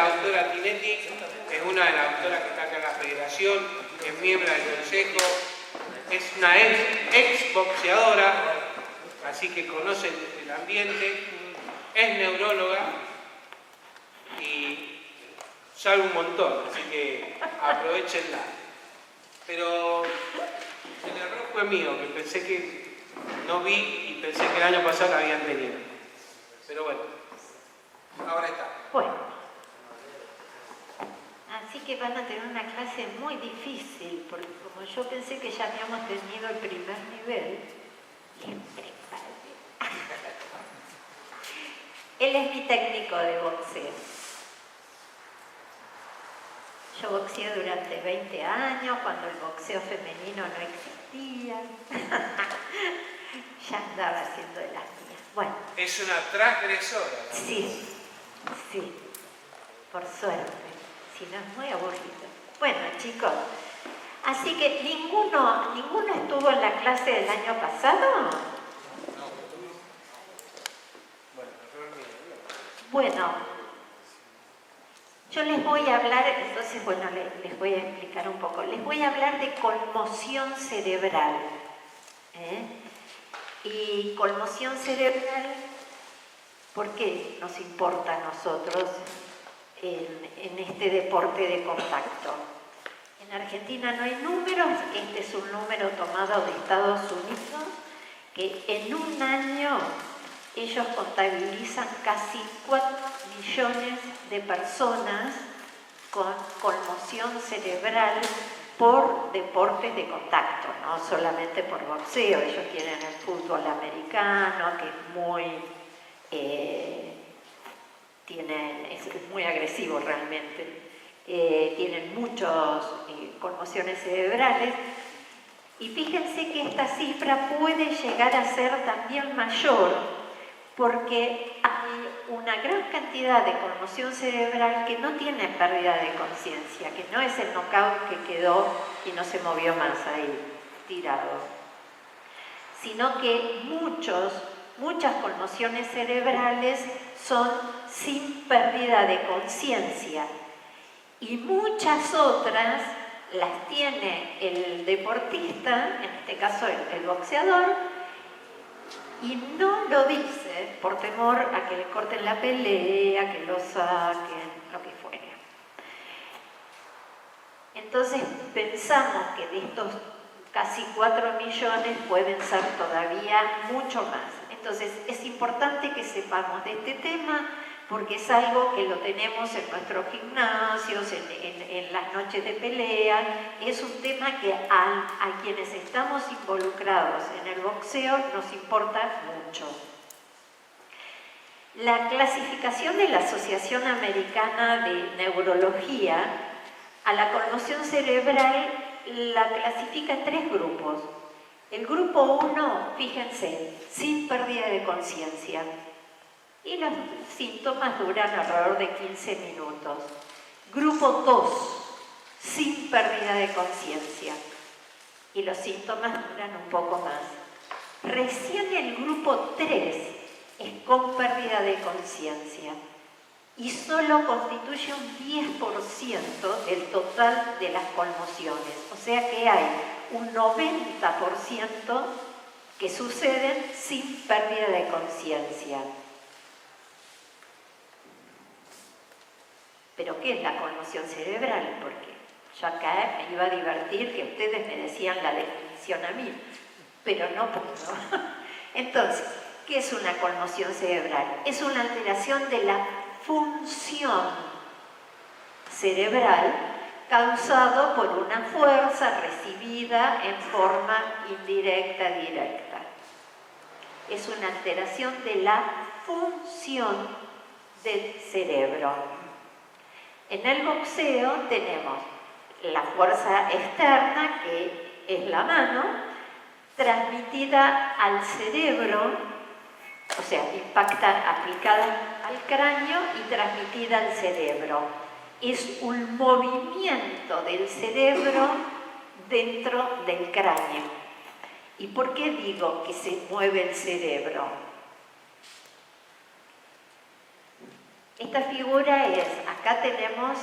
la doctora Tinetti, es una de las doctoras que está acá en la federación, es miembro del consejo, es una ex boxeadora, así que conoce el ambiente, es neuróloga y sabe un montón, así que aprovechenla. Pero el error fue mío, que pensé que no vi y pensé que el año pasado la habían tenido. Pero bueno, ahora está. Bueno, así que van a tener una clase muy difícil, porque como yo pensé que ya habíamos tenido el primer nivel, les preparé. Él es mi técnico de boxeo. Yo boxeé durante 20 años, cuando el boxeo femenino no existía. Ya andaba haciendo de las mías. Bueno. Es una transgresora, ¿no? Sí, sí, por suerte. Si no, es muy aburrido. Bueno, chicos, así que ninguno estuvo en la clase del año pasado. Bueno. Yo les voy a hablar, entonces, bueno, les voy a explicar un poco. Les voy a hablar de conmoción cerebral. Y conmoción cerebral, ¿por qué nos importa a nosotros en este deporte de contacto? En Argentina no hay números, este es un número tomado de Estados Unidos, que en un año ellos contabilizan casi 4 millones de personas con conmoción cerebral por deportes de contacto, no solamente por boxeo. Ellos tienen el fútbol americano, que es muy agresivo realmente. Tienen muchas conmociones cerebrales. Y fíjense que esta cifra puede llegar a ser también mayor, porque hay una gran cantidad de conmoción cerebral que no tiene pérdida de conciencia, que no es el knockout que quedó y no se movió más ahí, tirado, sino que muchas conmociones cerebrales son sin pérdida de conciencia y muchas otras las tiene el deportista, en este caso el boxeador, y no lo dice por temor a que le corten la pelea, que lo saquen, lo que fuera. Entonces pensamos que de estos casi 4 millones pueden ser todavía mucho más. Entonces es importante que sepamos de este tema, porque es algo que lo tenemos en nuestros gimnasios, en las noches de pelea. Es un tema que a quienes estamos involucrados en el boxeo nos importa mucho. La clasificación de la Asociación Americana de Neurología a la conmoción cerebral la clasifica en 3 grupos. El grupo 1, fíjense, sin pérdida de conciencia. Y los síntomas duran alrededor de 15 minutos. Grupo 2, sin pérdida de conciencia. Y los síntomas duran un poco más. Recién el grupo 3 es con pérdida de conciencia. Y solo constituye un 10% del total de las conmociones. O sea que hay un 90% que suceden sin pérdida de conciencia. ¿Pero qué es la conmoción cerebral? Porque yo acá me iba a divertir que ustedes me decían la definición a mí, pero no puedo. Entonces, ¿qué es una conmoción cerebral? Es una alteración de la función cerebral causado por una fuerza recibida en forma indirecta, directa. Es una alteración de la función del cerebro. En el boxeo tenemos la fuerza externa, que es la mano, transmitida al cerebro, o sea, aplicada al cráneo y transmitida al cerebro. Es un movimiento del cerebro dentro del cráneo. ¿Y por qué digo que se mueve el cerebro? Esta figura es, acá tenemos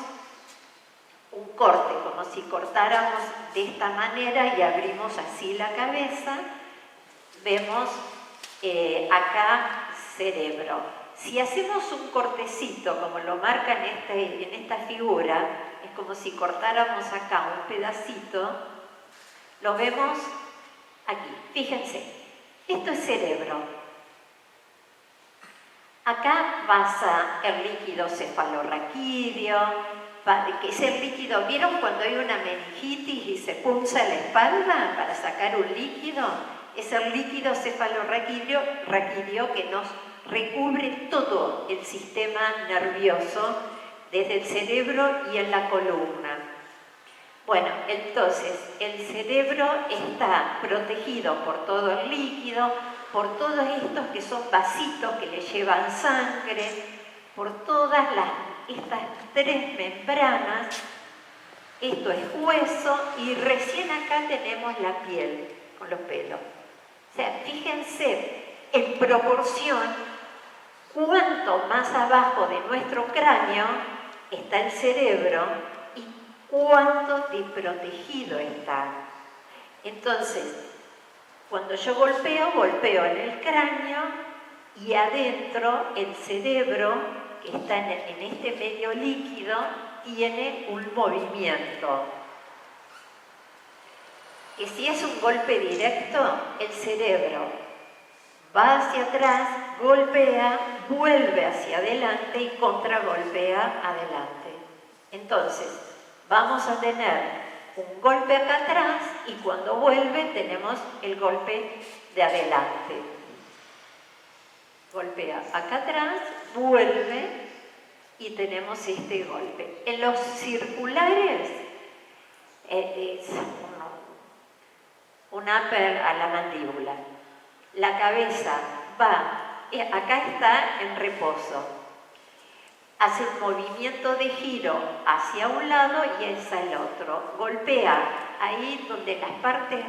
un corte, como si cortáramos de esta manera y abrimos así la cabeza. Vemos acá cerebro. Si hacemos un cortecito, como lo marca en esta figura, es como si cortáramos acá un pedacito, lo vemos aquí. Fíjense, esto es cerebro. Acá pasa el líquido cefalorraquídeo, que es el líquido. ¿Vieron cuando hay una meningitis y se punza la espalda para sacar un líquido? Es el líquido cefalorraquídeo que nos recubre todo el sistema nervioso, desde el cerebro y en la columna. Bueno, entonces el cerebro está protegido por todo el líquido, por todos estos que son vasitos que le llevan sangre, por todas estas tres membranas. Esto es hueso y recién acá tenemos la piel con los pelos. O sea, fíjense en proporción cuánto más abajo de nuestro cráneo está el cerebro y cuánto desprotegido está. Entonces, cuando yo golpeo en el cráneo y adentro el cerebro, que está en este medio líquido, tiene un movimiento. Que si es un golpe directo, el cerebro va hacia atrás, golpea, vuelve hacia adelante y contragolpea adelante. Entonces, vamos a tener un golpe acá atrás y cuando vuelve tenemos el golpe de adelante. Golpea acá atrás, vuelve y tenemos este golpe. En los circulares es un upper a la mandíbula. La cabeza va, acá está en reposo. Hace un movimiento de giro hacia un lado y hacia el otro. Golpea ahí donde las partes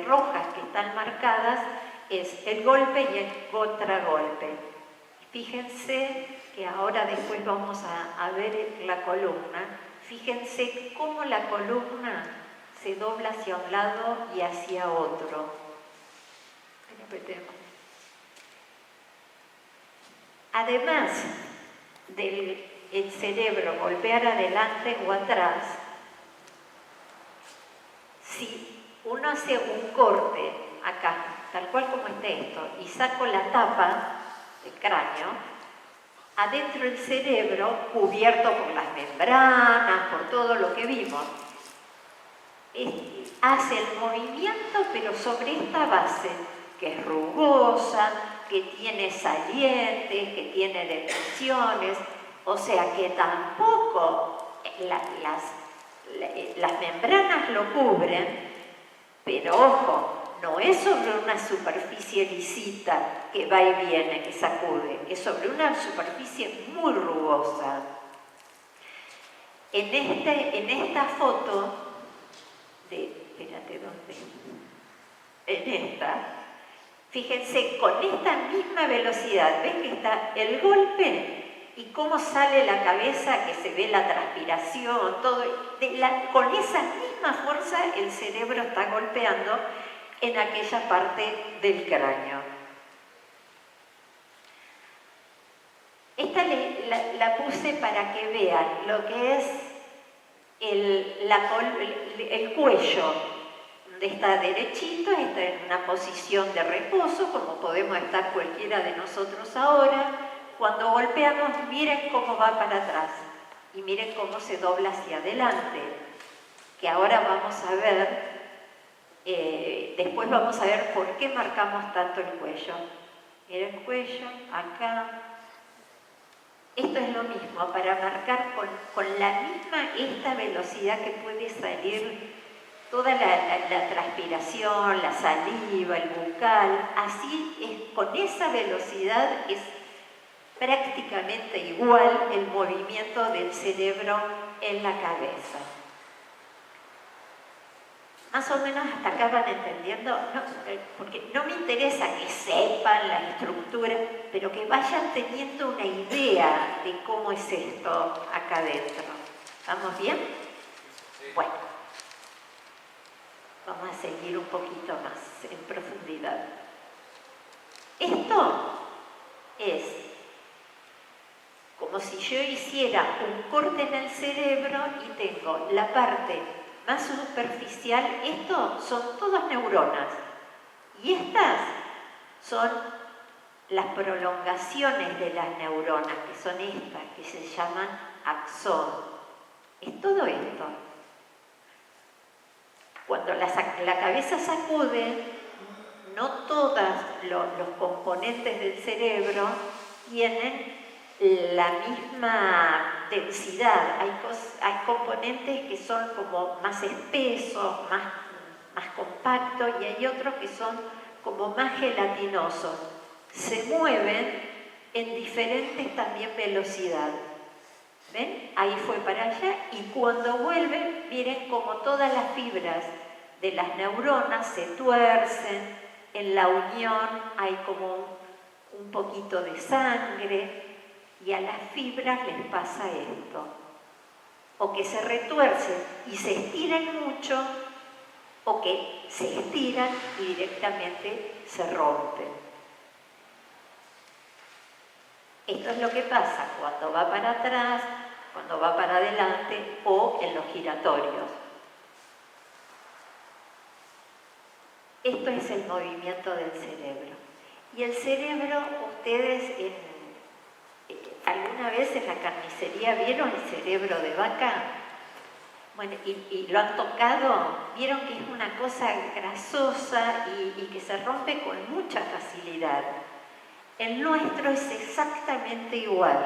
rojas que están marcadas es el golpe y el contragolpe. Fíjense que ahora después vamos a ver la columna. Fíjense cómo la columna se dobla hacia un lado y hacia otro. Además del cerebro golpear adelante o atrás, si uno hace un corte acá, tal cual como está esto, y saco la tapa del cráneo, adentro del cerebro, cubierto por las membranas, por todo lo que vimos, hace el movimiento, pero sobre esta base, que es rugosa, que tiene salientes, que tiene depresiones, o sea que tampoco las membranas lo cubren, pero ojo, no es sobre una superficie lisita que va y viene, que sacude, es sobre una superficie muy rugosa. En esta foto, espérate, ¿dónde? En esta, fíjense, con esta misma velocidad, ¿ven que está el golpe? Y cómo sale la cabeza, que se ve la transpiración, todo. Con esa misma fuerza el cerebro está golpeando en aquella parte del cráneo. Esta la puse para que vean lo que es el cuello. Está derechito, está en una posición de reposo, como podemos estar cualquiera de nosotros ahora. Cuando golpeamos, miren cómo va para atrás y miren cómo se dobla hacia adelante, que ahora vamos a ver, después vamos a ver por qué marcamos tanto el cuello. Miren el cuello, acá. Esto es lo mismo, para marcar con la misma esta velocidad que puede salir toda la transpiración, la saliva, el bucal, así es, con esa velocidad es prácticamente igual el movimiento del cerebro en la cabeza. Más o menos hasta acá van entendiendo, no, porque no me interesa que sepan la estructura, pero que vayan teniendo una idea de cómo es esto acá adentro. ¿Vamos bien? Bueno, vamos a seguir un poquito más en profundidad. Esto es como si yo hiciera un corte en el cerebro y tengo la parte más superficial. Esto son todas neuronas y estas son las prolongaciones de las neuronas, que son estas, que se llaman axón. Es todo esto. Cuando la cabeza sacude, no todos los componentes del cerebro tienen la misma densidad. Hay componentes que son como más espesos, más compactos, y hay otros que son como más gelatinosos. Se mueven en diferentes también velocidades. ¿Ven? Ahí fue para allá, y cuando vuelven, miren como todas las fibras de las neuronas se tuercen, en la unión hay como un poquito de sangre, y a las fibras les pasa esto, o que se retuercen y se estiran mucho, o que se estiran y directamente se rompen. Esto es lo que pasa cuando va para atrás, cuando va para adelante o en los giratorios. Esto es el movimiento del cerebro. Y el cerebro, ustedes ¿alguna vez en la carnicería vieron el cerebro de vaca? Bueno, y lo han tocado, vieron que es una cosa grasosa y que se rompe con mucha facilidad. El nuestro es exactamente igual.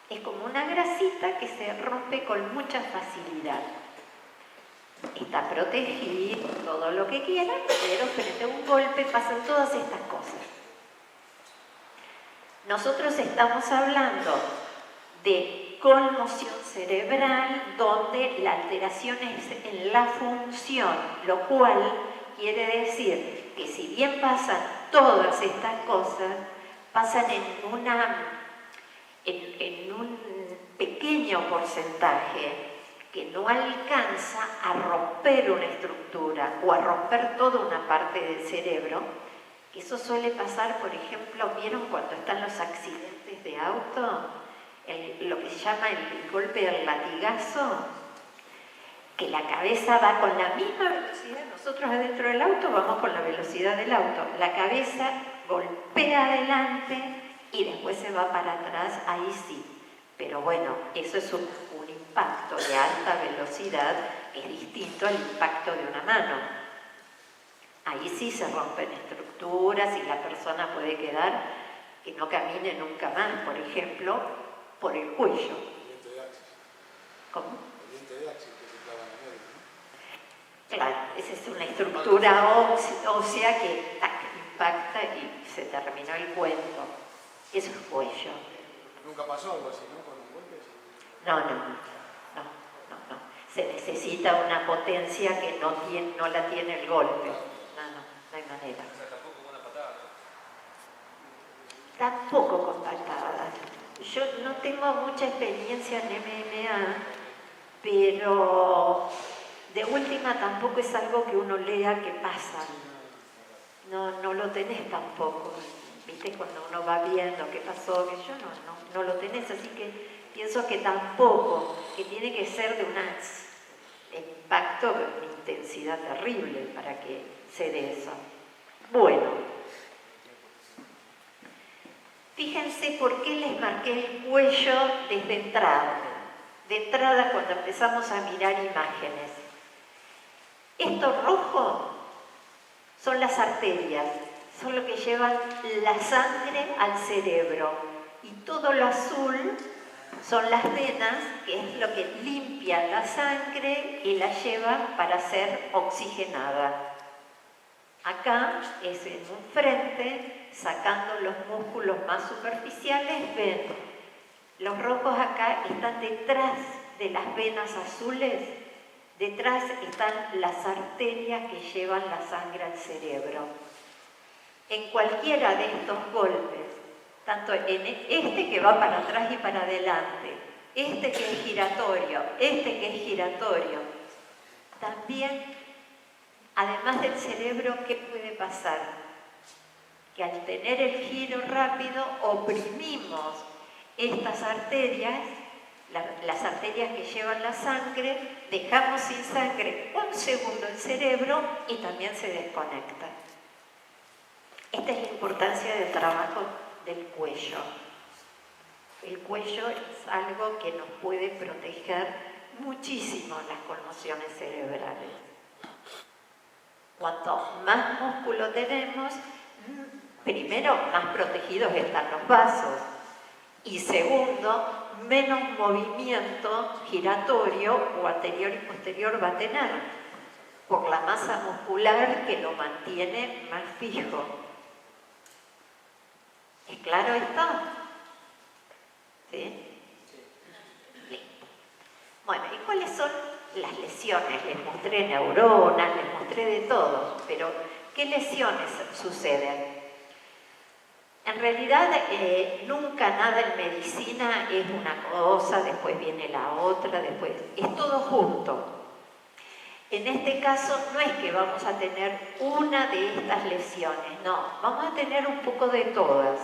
Es como una grasita que se rompe con mucha facilidad. Está protegido, todo lo que quieran, pero frente a un golpe pasan todas estas cosas. Nosotros estamos hablando de conmoción cerebral, donde la alteración es en la función, lo cual quiere decir que si bien pasan todas estas cosas, pasan en un pequeño porcentaje que no alcanza a romper una estructura o a romper toda una parte del cerebro. Eso suele pasar, por ejemplo, ¿vieron cuando están los accidentes de auto? Lo que se llama el golpe del latigazo, que la cabeza va con la misma velocidad. Nosotros adentro del auto vamos con la velocidad del auto. La cabeza golpea adelante y después se va para atrás, ahí sí. Pero bueno, eso es un impacto de alta velocidad que es distinto al impacto de una mano. Ahí sí se rompen estructuras y la persona puede quedar que no camine nunca más, por ejemplo, por el cuello. El diente de Axis. ¿Cómo? El diente de Axis que se clava en el medio, ¿no? Claro, esa es una estructura ósea que impacta y se terminó el cuento. Eso es cuello. Nunca pasó algo así, ¿no? Con un golpe. No. Se necesita una potencia que no la tiene el golpe. No hay manera. O sea, tampoco con una patada, ¿no? Tampoco con patadas. Yo no tengo mucha experiencia en MMA, pero de última tampoco es algo que uno lea que pasa. No lo tenés tampoco. ¿Viste? Cuando uno va viendo qué pasó, que yo no lo tenés, así que pienso que tampoco, que tiene que ser de un impacto, de una intensidad terrible para que se dé eso. Bueno, fíjense por qué les marqué el cuello desde entrada. De entrada, cuando empezamos a mirar imágenes. Esto rojo son las arterias, son lo que llevan la sangre al cerebro. Y todo lo azul son las venas, que es lo que limpia la sangre y la lleva para ser oxigenada. Acá es en un frente, sacando los músculos más superficiales, ven, los rojos acá están detrás de las venas azules Detrás están las arterias que llevan la sangre al cerebro. En cualquiera de estos golpes, tanto en este que va para atrás y para adelante, este que es giratorio, este que es giratorio, también, además del cerebro, ¿qué puede pasar? Que al tener el giro rápido, oprimimos estas arterias, las arterias que llevan la sangre, dejamos sin sangre un segundo el cerebro y también se desconecta. Esta es la importancia del trabajo del cuello. El cuello es algo que nos puede proteger muchísimo las conmociones cerebrales. Cuanto más músculo tenemos, primero, más protegidos están los vasos. Y segundo, menos movimiento giratorio o anterior y posterior va a tener, por la masa muscular que lo mantiene más fijo. ¿Es claro esto? ¿Sí? Listo. Bueno, ¿y cuáles son las lesiones? Les mostré neuronas, les mostré de todo, pero ¿qué lesiones suceden? En realidad, nunca nada en medicina es una cosa, después viene la otra, después... Es todo junto. En este caso, no es que vamos a tener una de estas lesiones, no, vamos a tener un poco de todas.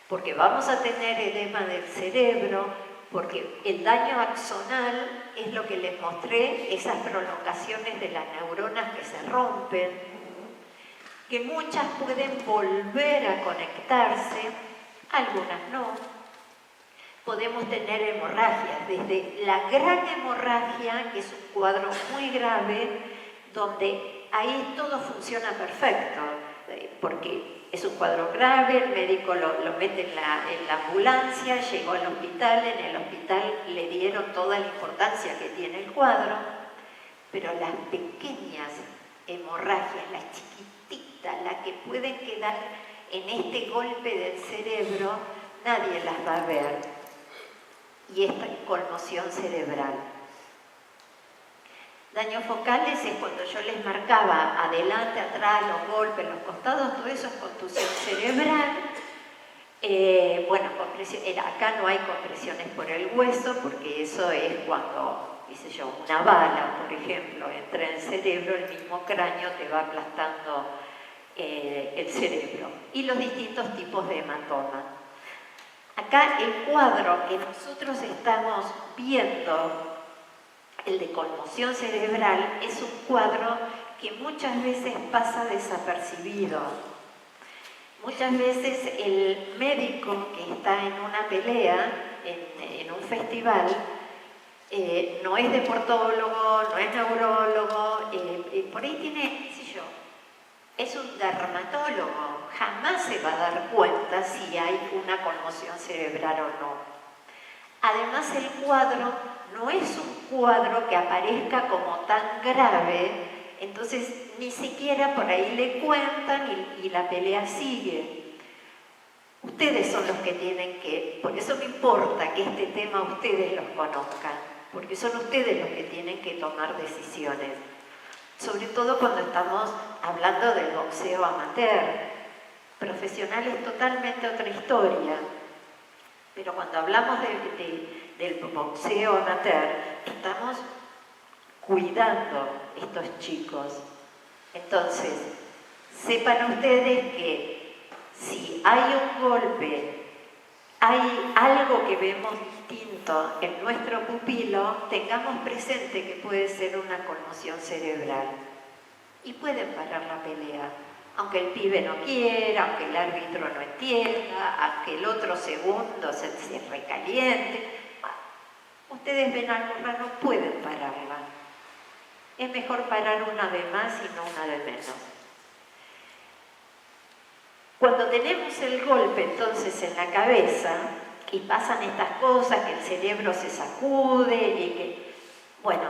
Porque vamos a tener edema del cerebro, porque el daño axonal es lo que les mostré, esas prolongaciones de las neuronas que se rompen, que muchas pueden volver a conectarse, algunas no. Podemos tener hemorragias, desde la gran hemorragia, que es un cuadro muy grave, donde ahí todo funciona perfecto, porque es un cuadro grave, el médico lo mete en la ambulancia, llegó al hospital, en el hospital le dieron toda la importancia que tiene el cuadro, pero las pequeñas hemorragias, las chiquititas, las que pueden quedar en este golpe del cerebro, nadie las va a ver. Y esta es conmoción cerebral. Daños focales es cuando yo les marcaba adelante, atrás, los golpes, los costados, todo eso es contusión cerebral. Bueno, acá no hay compresiones por el hueso, porque eso es cuando, qué sé yo, una bala, por ejemplo, entra en el cerebro, el mismo cráneo te va aplastando el cerebro. Y los distintos tipos de hematoma. Acá el cuadro que nosotros estamos viendo, el de conmoción cerebral, es un cuadro que muchas veces pasa desapercibido. Muchas veces el médico que está en una pelea, en un festival, no es deportólogo, no es neurólogo, por ahí tiene, qué sé yo, es un dermatólogo, jamás se va a dar cuenta si hay una conmoción cerebral o no. Además, el cuadro no es un cuadro que aparezca como tan grave, entonces ni siquiera por ahí le cuentan y la pelea sigue. Ustedes son los que tienen que, por eso me importa que este tema ustedes los conozcan, porque son ustedes los que tienen que tomar decisiones. Sobre todo cuando estamos hablando del boxeo amateur. Profesional es totalmente otra historia. Pero cuando hablamos del boxeo amateur, estamos cuidando a estos chicos. Entonces, sepan ustedes que si hay un golpe, hay algo que vemos distinto en nuestro pupilo, tengamos presente que puede ser una conmoción cerebral. Y pueden parar la pelea, aunque el pibe no quiera, aunque el árbitro no entienda, aunque el otro segundo se recaliente. Ustedes ven algo raro, pueden pararla. Es mejor parar una de más y no una de menos. Cuando tenemos el golpe entonces en la cabeza y pasan estas cosas, que el cerebro se sacude y que, bueno,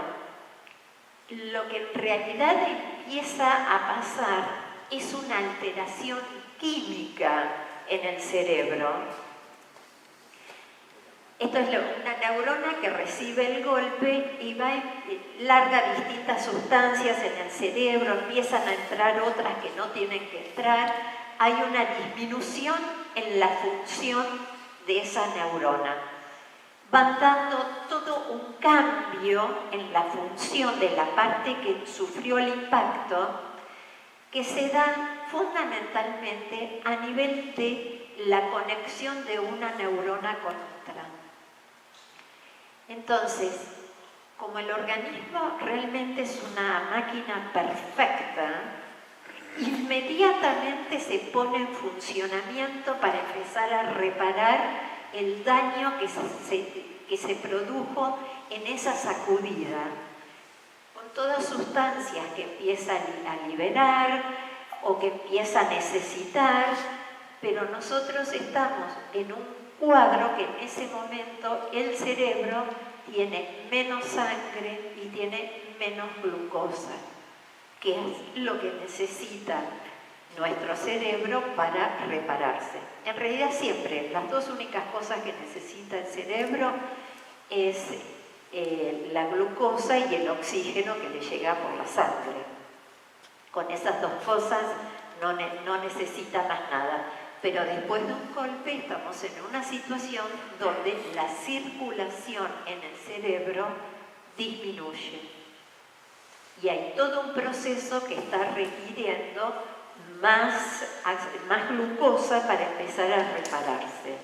lo que en realidad empieza a pasar es una alteración química en el cerebro Esto es una neurona que recibe el golpe y va y larga distintas sustancias en el cerebro, empiezan a entrar otras que no tienen que entrar. Hay una disminución en la función de esa neurona. Van dando todo un cambio en la función de la parte que sufrió el impacto, que se da fundamentalmente a nivel de la conexión de una neurona con otra. Entonces, como el organismo realmente es una máquina perfecta, inmediatamente se pone en funcionamiento para empezar a reparar el daño que se produjo en esa sacudida, con todas sustancias que empieza a liberar o que empieza a necesitar, pero nosotros estamos en un cuadro que en ese momento el cerebro tiene menos sangre y tiene menos glucosa, que es lo que necesita nuestro cerebro para repararse. En realidad siempre las dos únicas cosas que necesita el cerebro es la glucosa y el oxígeno que le llega por la sangre. Con esas dos cosas no necesita más nada. Pero después de un golpe estamos en una situación donde la circulación en el cerebro disminuye. Y hay todo un proceso que está requiriendo más glucosa para empezar a repararse.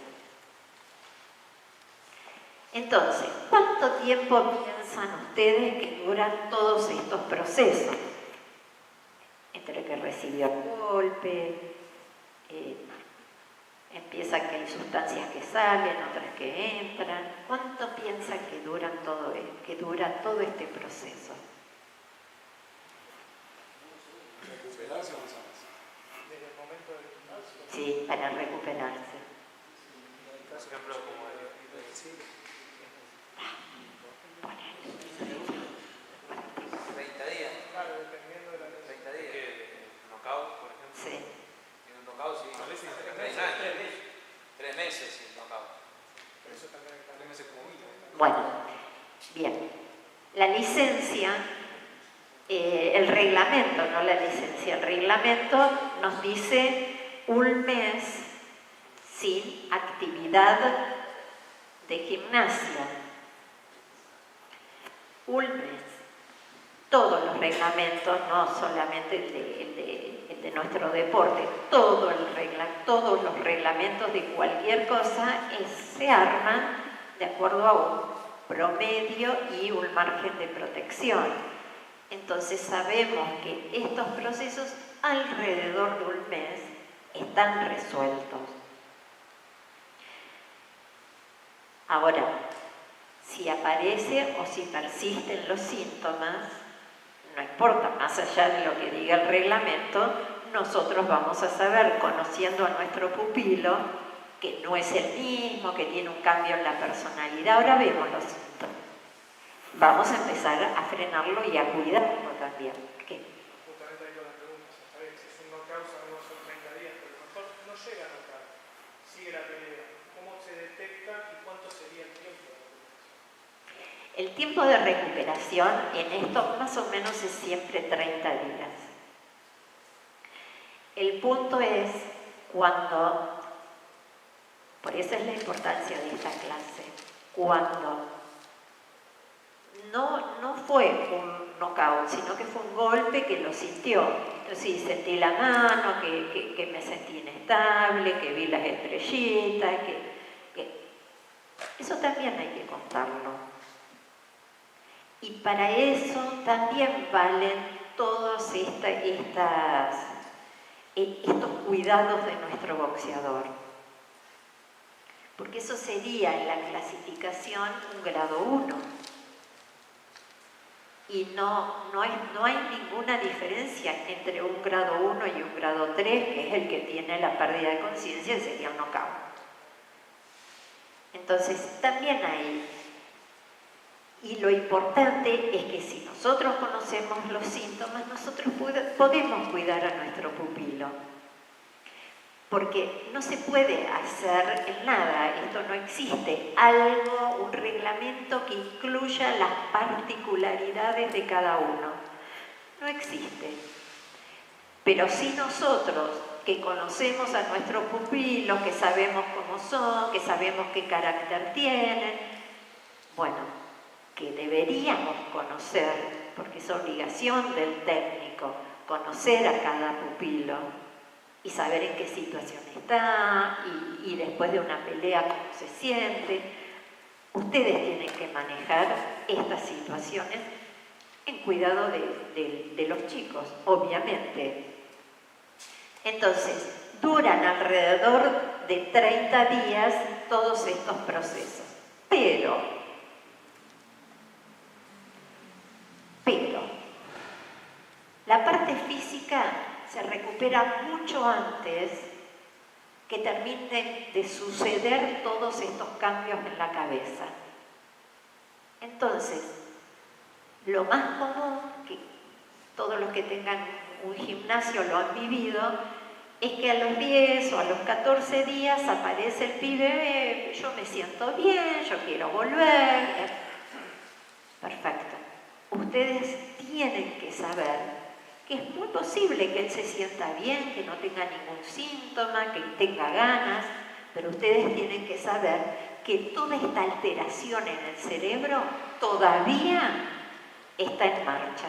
Entonces, ¿cuánto tiempo piensan ustedes que duran todos estos procesos? Entre que recibió el golpe, empieza que hay sustancias que salen, otras que entran. ¿Cuánto piensan que dura todo este proceso? ¿Recuperarse o más o menos? Desde el momento del gimnasio. Sí, para recuperarse. Por ejemplo, como el sí. 30 días. Claro, dependiendo de la 30 días. Que el knockout, por ejemplo. Sí. En un knockout, sí. A veces 3 años. 3 meses sin knockout. Por eso también hay 3 meses como mínimo. Bueno, bien. La licencia, el reglamento, no la licencia, el reglamento nos dice 1 mes sin actividad de gimnasia. 1 mes. Todos los reglamentos, no solamente el de nuestro deporte, todos los reglamentos de cualquier cosa se arman de acuerdo a un promedio y un margen de protección. Entonces sabemos que estos procesos alrededor de 1 mes están resueltos. Ahora, si aparece o si persisten los síntomas, no importa, más allá de lo que diga el reglamento, nosotros vamos a saber, conociendo a nuestro pupilo, que no es el mismo, que tiene un cambio en la personalidad. Ahora vemos los síntomas. Vamos a empezar a frenarlo y a cuidarlo también. ¿Qué? Justamente ahí con la pregunta, está bien, si es un knockout sabemos son 30 días, pero mejor no llega a knockout, sigue la pelea. ¿Cómo se detecta y cuánto sería el tiempo de recuperación? El tiempo de recuperación en esto más o menos es siempre 30 días. El punto es cuando, por eso es la importancia de esta clase, cuando no fue un knockout, sino que fue un golpe que lo sintió. Entonces sentí la mano, que me sentí inestable, que vi las estrellitas, eso también hay que contarlo. Y para eso también valen todos estos cuidados de nuestro boxeador. Porque eso sería en la clasificación un grado 1. Y no hay ninguna diferencia entre un grado 1 y un grado 3, que es el que tiene la pérdida de conciencia, sería un knockout. Entonces, también hay. Y lo importante es que si nosotros conocemos los síntomas, nosotros podemos cuidar a nuestro pupilo. porque no se puede hacer en nada, esto no existe, algo, un reglamento que incluya las particularidades de cada uno. No existe. Pero sí nosotros, que conocemos a nuestros pupilos, que sabemos cómo son, que sabemos qué carácter tienen, bueno, que deberíamos conocer, porque es obligación del técnico, conocer a cada pupilo y saber en qué situación está y después de una pelea cómo se siente. Ustedes tienen que manejar estas situaciones en cuidado de los chicos, obviamente. Entonces, duran alrededor de 30 días todos estos procesos. Pero, la parte física se recupera mucho antes que terminen de suceder todos estos cambios en la cabeza. Entonces, lo más común, que todos los que tengan un gimnasio lo han vivido, es que a los 10 o a los 14 días aparece el pibe, yo me siento bien, yo quiero volver. Perfecto. Ustedes tienen que saber que es muy posible que él se sienta bien, que no tenga ningún síntoma, que tenga ganas, pero ustedes tienen que saber que toda esta alteración en el cerebro todavía está en marcha.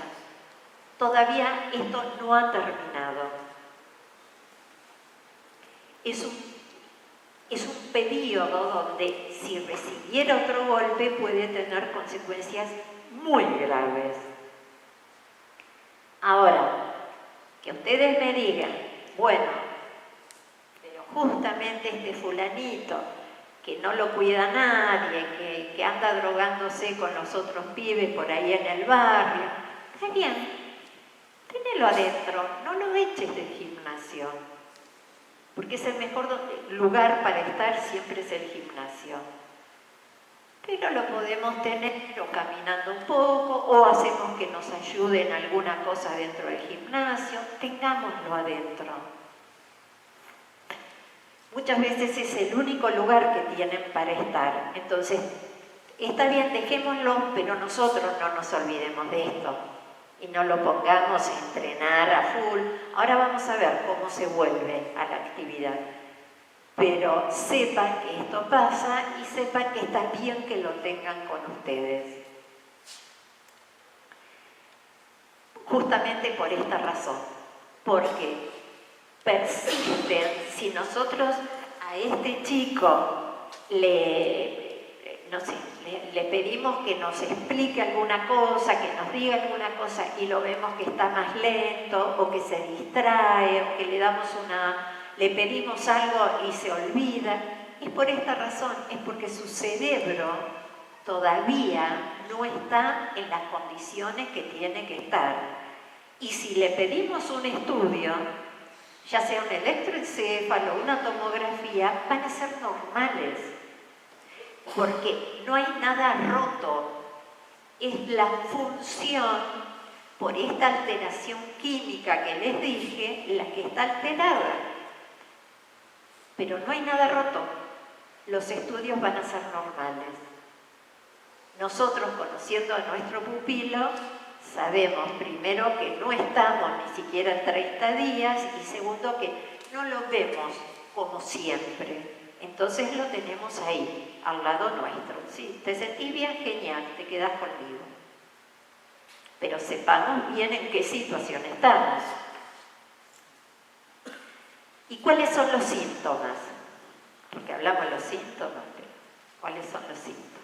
Todavía esto no ha terminado. Es un periodo donde si recibiera otro golpe puede tener consecuencias muy graves. Ahora, que ustedes me digan, bueno, pero justamente este fulanito, que no lo cuida nadie, que anda drogándose con los otros pibes por ahí en el barrio, está bien, tenelo adentro, no lo eches del gimnasio, porque es el mejor lugar para estar, siempre es el gimnasio. Pero lo podemos tener o caminando un poco, o hacemos que nos ayude en alguna cosa dentro del gimnasio, tengámoslo adentro. Muchas veces es el único lugar que tienen para estar. Entonces, está bien, dejémoslo, pero nosotros no nos olvidemos de esto y no lo pongamos a entrenar a full. Ahora vamos a ver cómo se vuelve a la actividad. Pero sepan que esto pasa y sepan que está bien que lo tengan con ustedes. Justamente por esta razón, porque persisten, si nosotros a este chico le pedimos que nos explique alguna cosa, que nos diga alguna cosa y lo vemos que está más lento o que se distrae o que le pedimos algo y se olvida, es por esta razón, es porque su cerebro todavía no está en las condiciones que tiene que estar. Y si le pedimos un estudio, ya sea un electroencéfalo, una tomografía, van a ser normales, porque no hay nada roto, es la función por esta alteración química que les dije, la que está alterada. Pero no hay nada roto, los estudios van a ser normales. Nosotros, conociendo a nuestro pupilo, sabemos primero que no estamos ni siquiera en 30 días y segundo que no lo vemos como siempre. Entonces lo tenemos ahí, al lado nuestro. ¿Sí? ¿Te sentís bien? Genial, te quedás conmigo. Pero sepamos bien en qué situación estamos. ¿Y cuáles son los síntomas? Porque hablamos de los síntomas, pero ¿cuáles son los síntomas?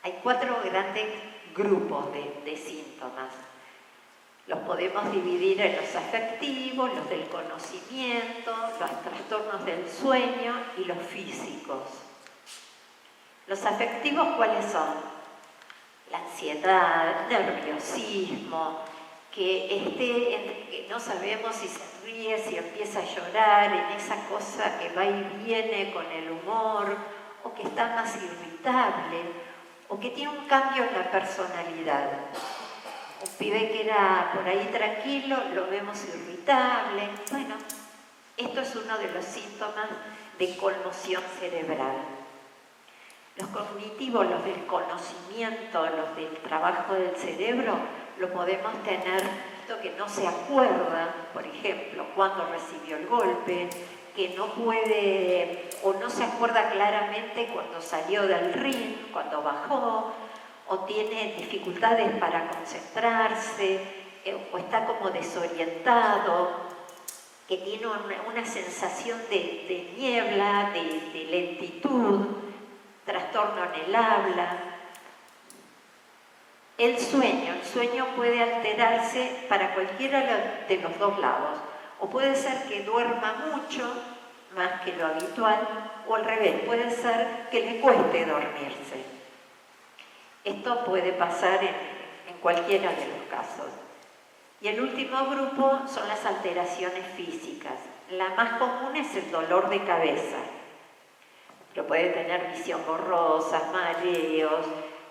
Hay 4 grandes grupos de síntomas. Los podemos dividir en los afectivos, los del conocimiento, los trastornos del sueño y los físicos. Los afectivos, ¿cuáles son? La ansiedad, nerviosismo, que no sabemos si se ríe, si empieza a llorar, en esa cosa que va y viene con el humor, o que está más irritable, o que tiene un cambio en la personalidad. Un pibe que era por ahí tranquilo, lo vemos irritable. Bueno, Esto es uno de los síntomas de conmoción cerebral. Los cognitivos, los del conocimiento, los del trabajo del cerebro, lo podemos tener, esto que no se acuerda, por ejemplo, cuando recibió el golpe, que no puede o no se acuerda claramente cuando salió del ring, cuando bajó, o tiene dificultades para concentrarse, o está como desorientado, que tiene una sensación de niebla, de lentitud, trastorno en el habla. El sueño puede alterarse para cualquiera de los dos lados. O puede ser que duerma mucho, más que lo habitual, o al revés, puede ser que le cueste dormirse. Esto puede pasar en cualquiera de los casos. Y el último grupo son las alteraciones físicas. La más común es el dolor de cabeza. Pero puede tener visión borrosa, mareos,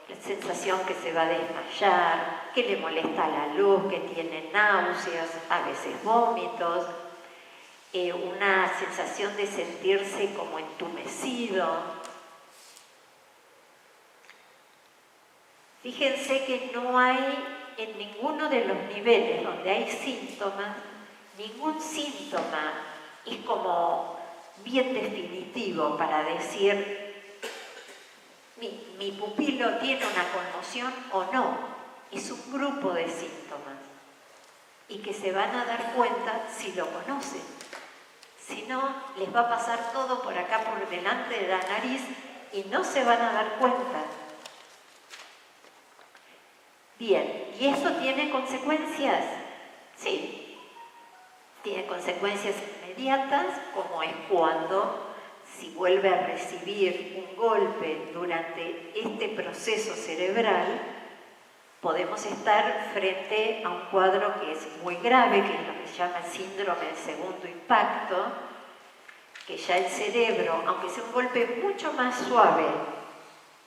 la sensación que se va a desmayar, que le molesta la luz, que tiene náuseas, a veces vómitos, una sensación de sentirse como entumecido. Fíjense que no hay en ninguno de los niveles donde hay síntomas, ningún síntoma es como bien definitivo para decir mi pupilo tiene una conmoción o no. Es un grupo de síntomas y que se van a dar cuenta si lo conocen. Si no, les va a pasar todo por acá, por delante de la nariz y no se van a dar cuenta. Bien, ¿y esto tiene consecuencias? Sí, tiene consecuencias inmediatas, como es cuando, si vuelve a recibir un golpe durante este proceso cerebral, podemos estar frente a un cuadro que es muy grave, que es lo que se llama el síndrome del segundo impacto, que ya el cerebro, aunque sea un golpe mucho más suave,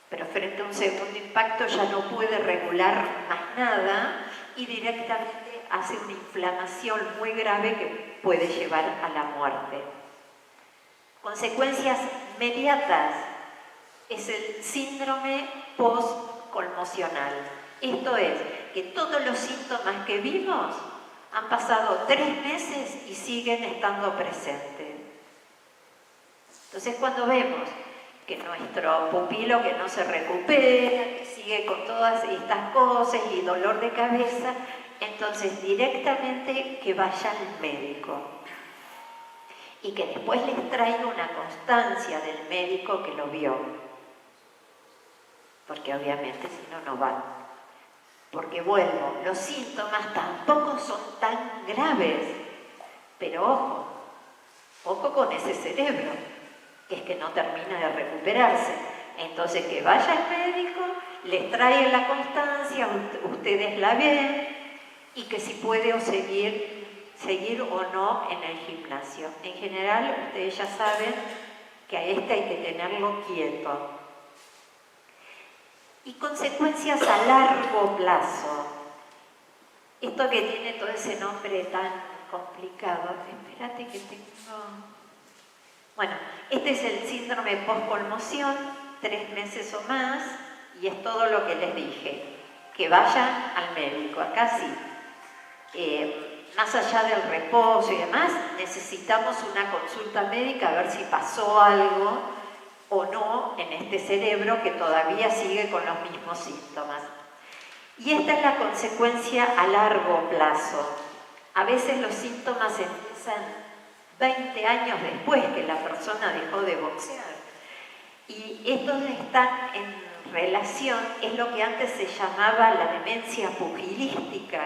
pero frente a un segundo impacto ya no puede regular más nada y directamente hace una inflamación muy grave que puede llevar a la muerte. Consecuencias inmediatas es el síndrome post-conmocional. Esto es, que todos los síntomas que vimos han pasado 3 meses y siguen estando presentes. Entonces, cuando vemos que nuestro pupilo que no se recupera, que sigue con todas estas cosas y dolor de cabeza, entonces directamente que vaya al médico y que después les traiga una constancia del médico que lo vio, porque obviamente si no, no van. Porque vuelvo, los síntomas tampoco son tan graves, pero ojo con ese cerebro, que es que no termina de recuperarse. Entonces que vaya al médico, les traiga la constancia, ustedes la ven, y que si puede seguir o no en el gimnasio. En general, ustedes ya saben que a este hay que tenerlo quieto. Y consecuencias a largo plazo. Esto que tiene todo ese nombre tan complicado. Espérate que tengo... Bueno, este es el síndrome post-conmoción, 3 meses o más, y es todo lo que les dije. Que vayan al médico. Acá sí. Más allá del reposo y demás, necesitamos una consulta médica a ver si pasó algo o no en este cerebro que todavía sigue con los mismos síntomas. Y esta es la consecuencia a largo plazo. A veces los síntomas empiezan 20 años después que la persona dejó de boxear. Y estos están en relación, es lo que antes se llamaba la demencia pugilística.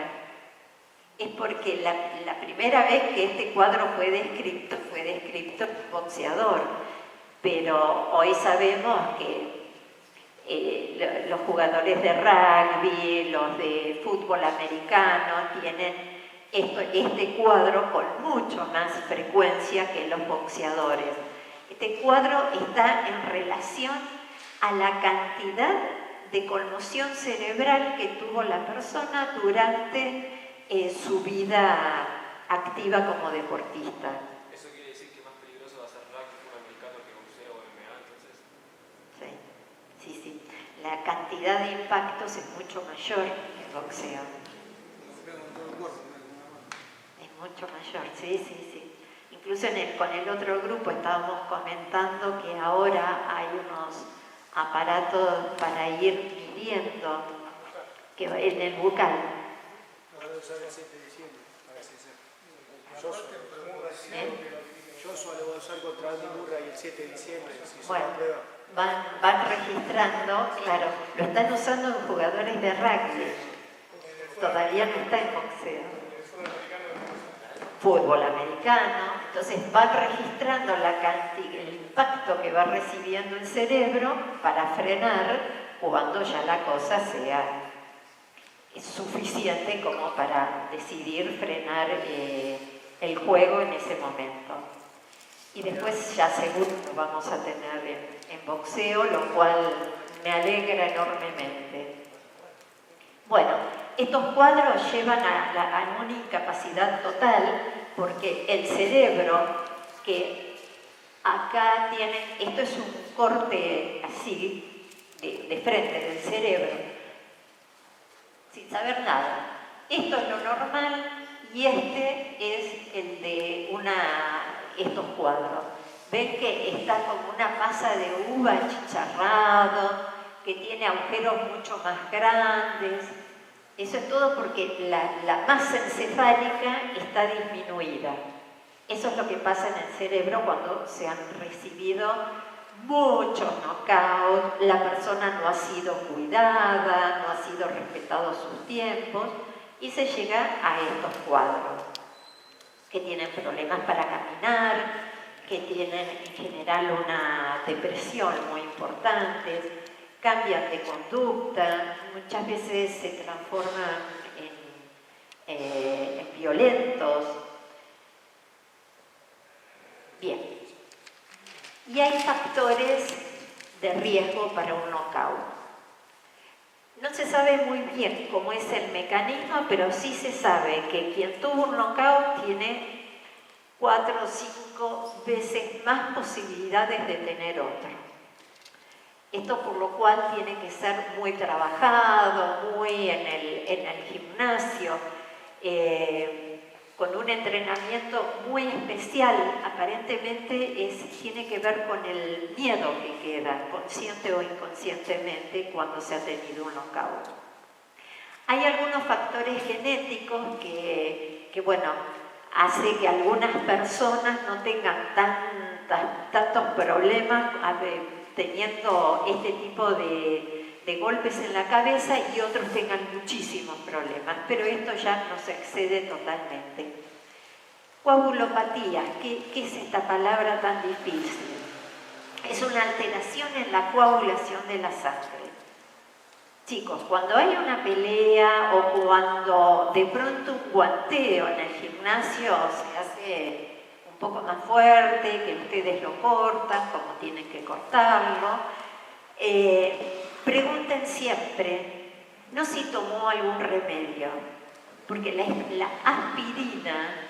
Es porque la primera vez que este cuadro fue descrito boxeador. Pero hoy sabemos que los jugadores de rugby, los de fútbol americano, tienen este cuadro con mucho más frecuencia que los boxeadores. Este cuadro está en relación a la cantidad de conmoción cerebral que tuvo la persona durante su vida activa como deportista. Eso quiere la cantidad de impactos es mucho mayor que el boxeo. Es mucho mayor, sí, sí, sí. Incluso con el otro grupo estábamos comentando que ahora hay unos aparatos para ir midiendo que en el bucal. Yo suelo usar contra Andy Murray el 7 de diciembre. Si Bueno, se prueba. van registrando, claro, lo están usando en jugadores de rugby. Todavía no está en boxeo. Fútbol americano. Entonces van registrando el impacto que va recibiendo el cerebro para frenar cuando ya la cosa sea suficiente como para decidir frenar el juego en ese momento. Y después ya seguro lo vamos a tener en boxeo, lo cual me alegra enormemente. Bueno, estos cuadros llevan a una incapacidad total porque el cerebro, que acá tienen, esto es un corte así, de frente del cerebro, sin saber nada. Esto es lo normal y este es el de estos cuadros. Ven que está como una masa de uva achicharrado, que tiene agujeros mucho más grandes. Eso es todo porque la masa encefálica está disminuida. Eso es lo que pasa en el cerebro cuando se han recibido muchos knockouts, la persona no ha sido cuidada, no ha sido respetado sus tiempos y se llega a estos cuadros que tienen problemas para caminar, que tienen en general una depresión muy importante, cambian de conducta, muchas veces se transforman en violentos. Bien. Y hay factores de riesgo para un knockout. No se sabe muy bien cómo es el mecanismo, pero sí se sabe que quien tuvo un knockout tiene 4 o 5 veces más posibilidades de tener otro. Esto por lo cual tiene que ser muy trabajado, muy en el gimnasio, con un entrenamiento muy especial. Aparentemente tiene que ver con el miedo que queda, consciente o inconscientemente, cuando se ha tenido un knockout. Hay algunos factores genéticos que bueno, hace que algunas personas no tengan tantos problemas teniendo este tipo de golpes en la cabeza y otros tengan muchísimos problemas, pero esto ya nos excede totalmente. Coagulopatía, ¿qué es esta palabra tan difícil? Es una alteración en la coagulación de la sangre. Chicos, cuando hay una pelea o cuando de pronto un guanteo en el gimnasio se hace un poco más fuerte, que ustedes lo cortan como tienen que cortarlo, pregunten siempre, no si tomó algún remedio, porque la aspirina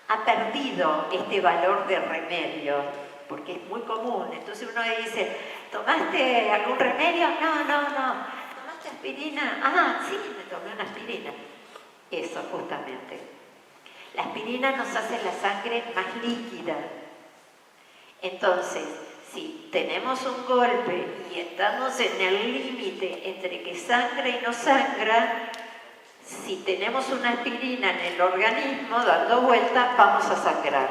ha perdido este valor de remedio, porque es muy común. Entonces uno dice, ¿tomaste algún remedio? No. ¿Tomaste aspirina? Ah, sí, me tomé una aspirina. Eso, justamente. La aspirina nos hace la sangre más líquida. Entonces, si tenemos un golpe y estamos en el límite entre que sangra y no sangra, si tenemos una aspirina en el organismo dando vuelta, vamos a sangrar.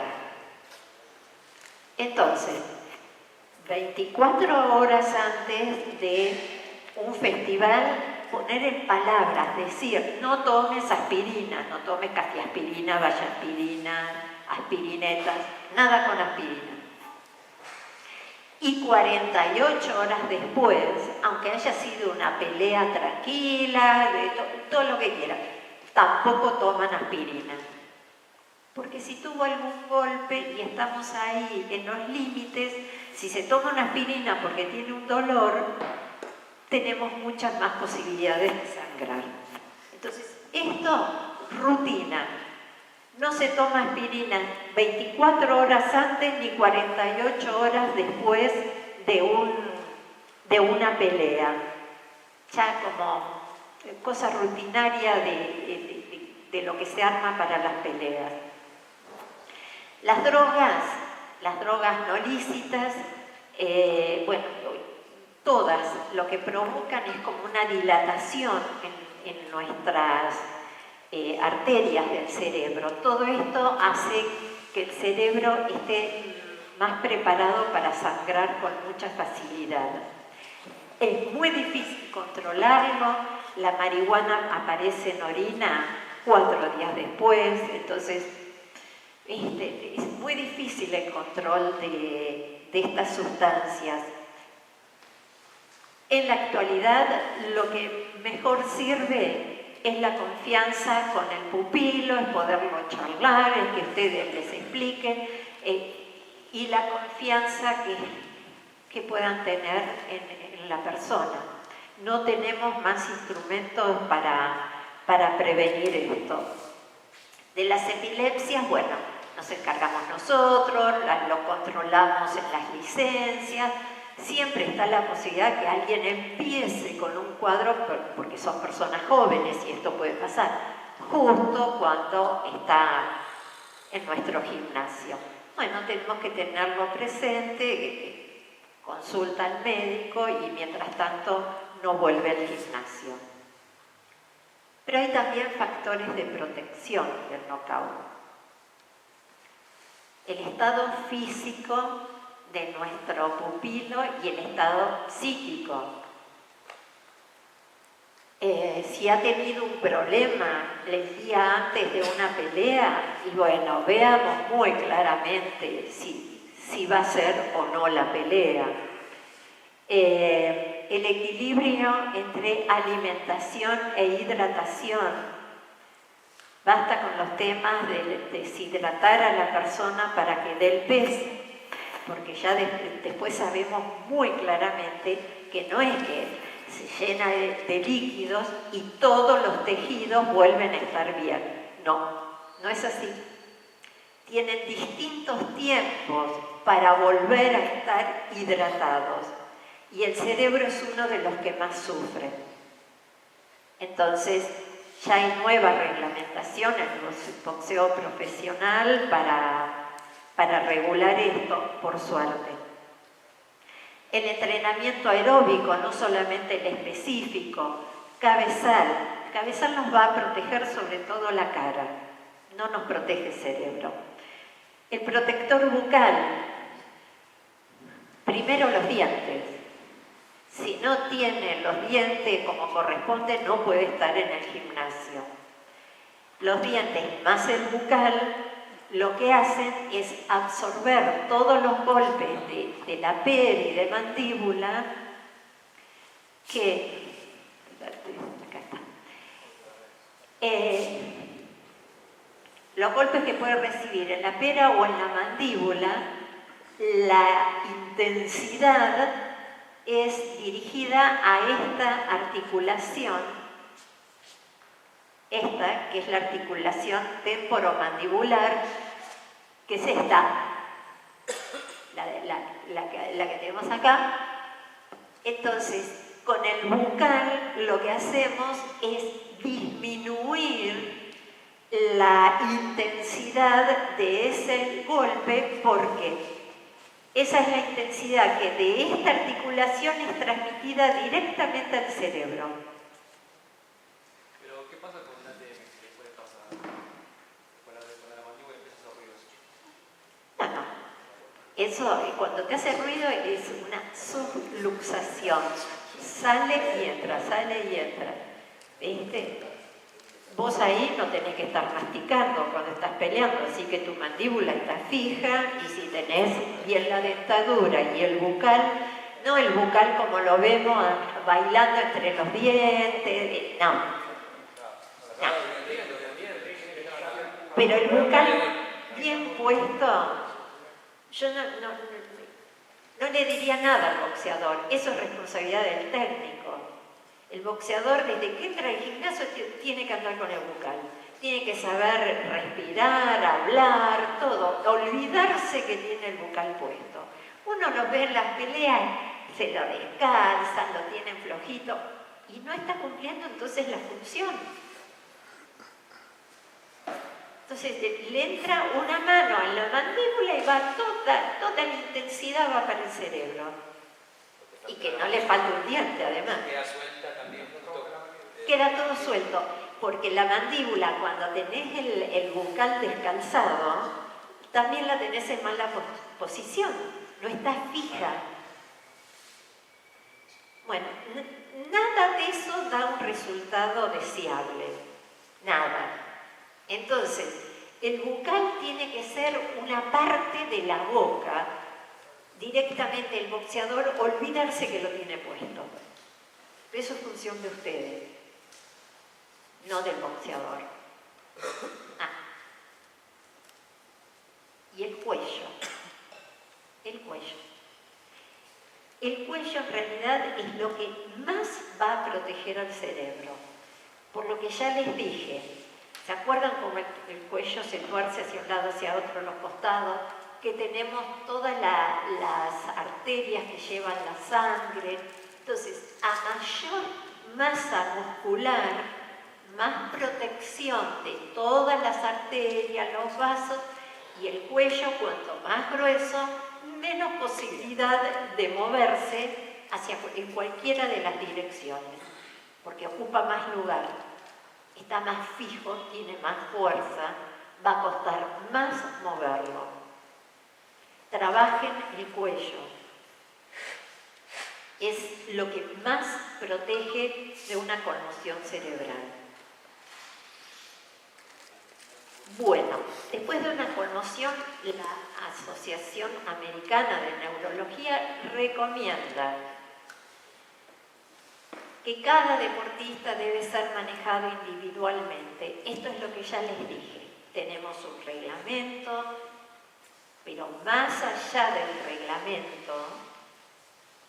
Entonces, 24 horas antes de un festival, poner en palabras, decir, no tomes aspirina, no tomes castiaspirina, vallaspirina, aspirinetas, nada con aspirina. Y 48 horas después, aunque haya sido una pelea tranquila, todo lo que quiera, tampoco toman aspirina. Porque si tuvo algún golpe y estamos ahí en los límites, si se toma una aspirina porque tiene un dolor, tenemos muchas más posibilidades de sangrar. Entonces, esto, rutina. No se toma aspirina 24 horas antes ni 48 horas después de una pelea. ya como cosa rutinaria de lo que se arma para las peleas. Las drogas no lícitas, bueno, todas lo que provocan es como una dilatación en nuestras arterias del cerebro. Todo esto hace que el cerebro esté más preparado para sangrar con mucha facilidad. Es muy difícil controlarlo, la marihuana aparece en orina 4 días después, entonces es muy difícil el control de estas sustancias. En la actualidad lo que mejor sirve es la confianza con el pupilo, es poderlo charlar, es que ustedes les expliquen y la confianza que puedan tener en la persona. No tenemos más instrumentos para prevenir esto. De las epilepsias, bueno, nos encargamos nosotros, lo controlamos en las licencias. Siempre está la posibilidad que alguien empiece con un cuadro, porque son personas jóvenes y esto puede pasar, justo cuando está en nuestro gimnasio. Bueno, tenemos que tenerlo presente, consulta al médico y mientras tanto no vuelve al gimnasio. Pero hay también factores de protección del knockout. El estado físico de nuestro pupilo y el estado psíquico. Si ha tenido un problema el día antes de una pelea, y bueno, veamos muy claramente si va a ser o no la pelea. El equilibrio entre alimentación e hidratación. Basta con los temas de deshidratar a la persona para que dé el peso, porque ya después sabemos muy claramente que no es que se llena de líquidos y todos los tejidos vuelven a estar bien. No, no es así. Tienen distintos tiempos para volver a estar hidratados y el cerebro es uno de los que más sufre. Entonces, ya hay nueva reglamentación en el boxeo profesional para regular esto, por suerte. El entrenamiento aeróbico, no solamente el específico, cabezal. El cabezal nos va a proteger sobre todo la cara, no nos protege el cerebro. El protector bucal, primero los dientes. Si no tiene los dientes como corresponde, no puede estar en el gimnasio. Los dientes más el bucal lo que hacen es absorber todos los golpes de la pera y de mandíbula que... Acá está. Los golpes que puede recibir en la pera o en la mandíbula, la intensidad es dirigida a esta articulación, esta que es la articulación temporomandibular, que es esta, la que tenemos acá. Entonces, con el bucal lo que hacemos es disminuir la intensidad de ese golpe, porque esa es la intensidad que de esta articulación es transmitida directamente al cerebro. Pero, ¿qué pasa con la ATM? ¿Qué puede pasar? Con la mandíbula empieza a hacer ruido. No. Eso, cuando te hace ruido, es una subluxación. Sale y entra. ¿Viste? Vos ahí no tenés que estar masticando cuando estás peleando, así que tu mandíbula está fija y si tenés bien la dentadura y el bucal, no el bucal como lo vemos bailando entre los dientes, no. Pero el bucal bien puesto, yo no le diría nada al boxeador, eso es responsabilidad del técnico. El boxeador, desde que entra al gimnasio, tiene que andar con el bucal. Tiene que saber respirar, hablar, todo. Olvidarse que tiene el bucal puesto. Uno lo ve en las peleas, se lo descalzan, lo tienen flojito. y no está cumpliendo entonces la función. Entonces le entra una mano en la mandíbula y va toda la intensidad va para el cerebro. Y que no le falta un diente además. Queda suelta también junto. Queda todo suelto, porque la mandíbula cuando tenés el bucal descalzado, también la tenés en mala posición, no está fija. Bueno, nada de eso da un resultado deseable, nada. Entonces, el bucal tiene que ser una parte de la boca, directamente el boxeador olvidarse que lo tiene puesto. Eso es función de ustedes, no del boxeador. Y el cuello. El cuello. El cuello en realidad es lo que más va a proteger al cerebro. Por lo que ya les dije, ¿se acuerdan cómo el cuello se tuerce hacia un lado, hacia otro, los costados? Que tenemos todas las arterias que llevan la sangre. Entonces, a mayor masa muscular, más protección de todas las arterias, los vasos, y el cuello, cuanto más grueso, menos posibilidad de moverse en cualquiera de las direcciones, porque ocupa más lugar, está más fijo, tiene más fuerza, va a costar más moverlo. Trabajen el cuello. Es lo que más protege de una conmoción cerebral. Bueno, después de una conmoción, la Asociación Americana de Neurología recomienda que cada deportista debe ser manejado individualmente. Esto es lo que ya les dije. Tenemos un reglamento, pero más allá del reglamento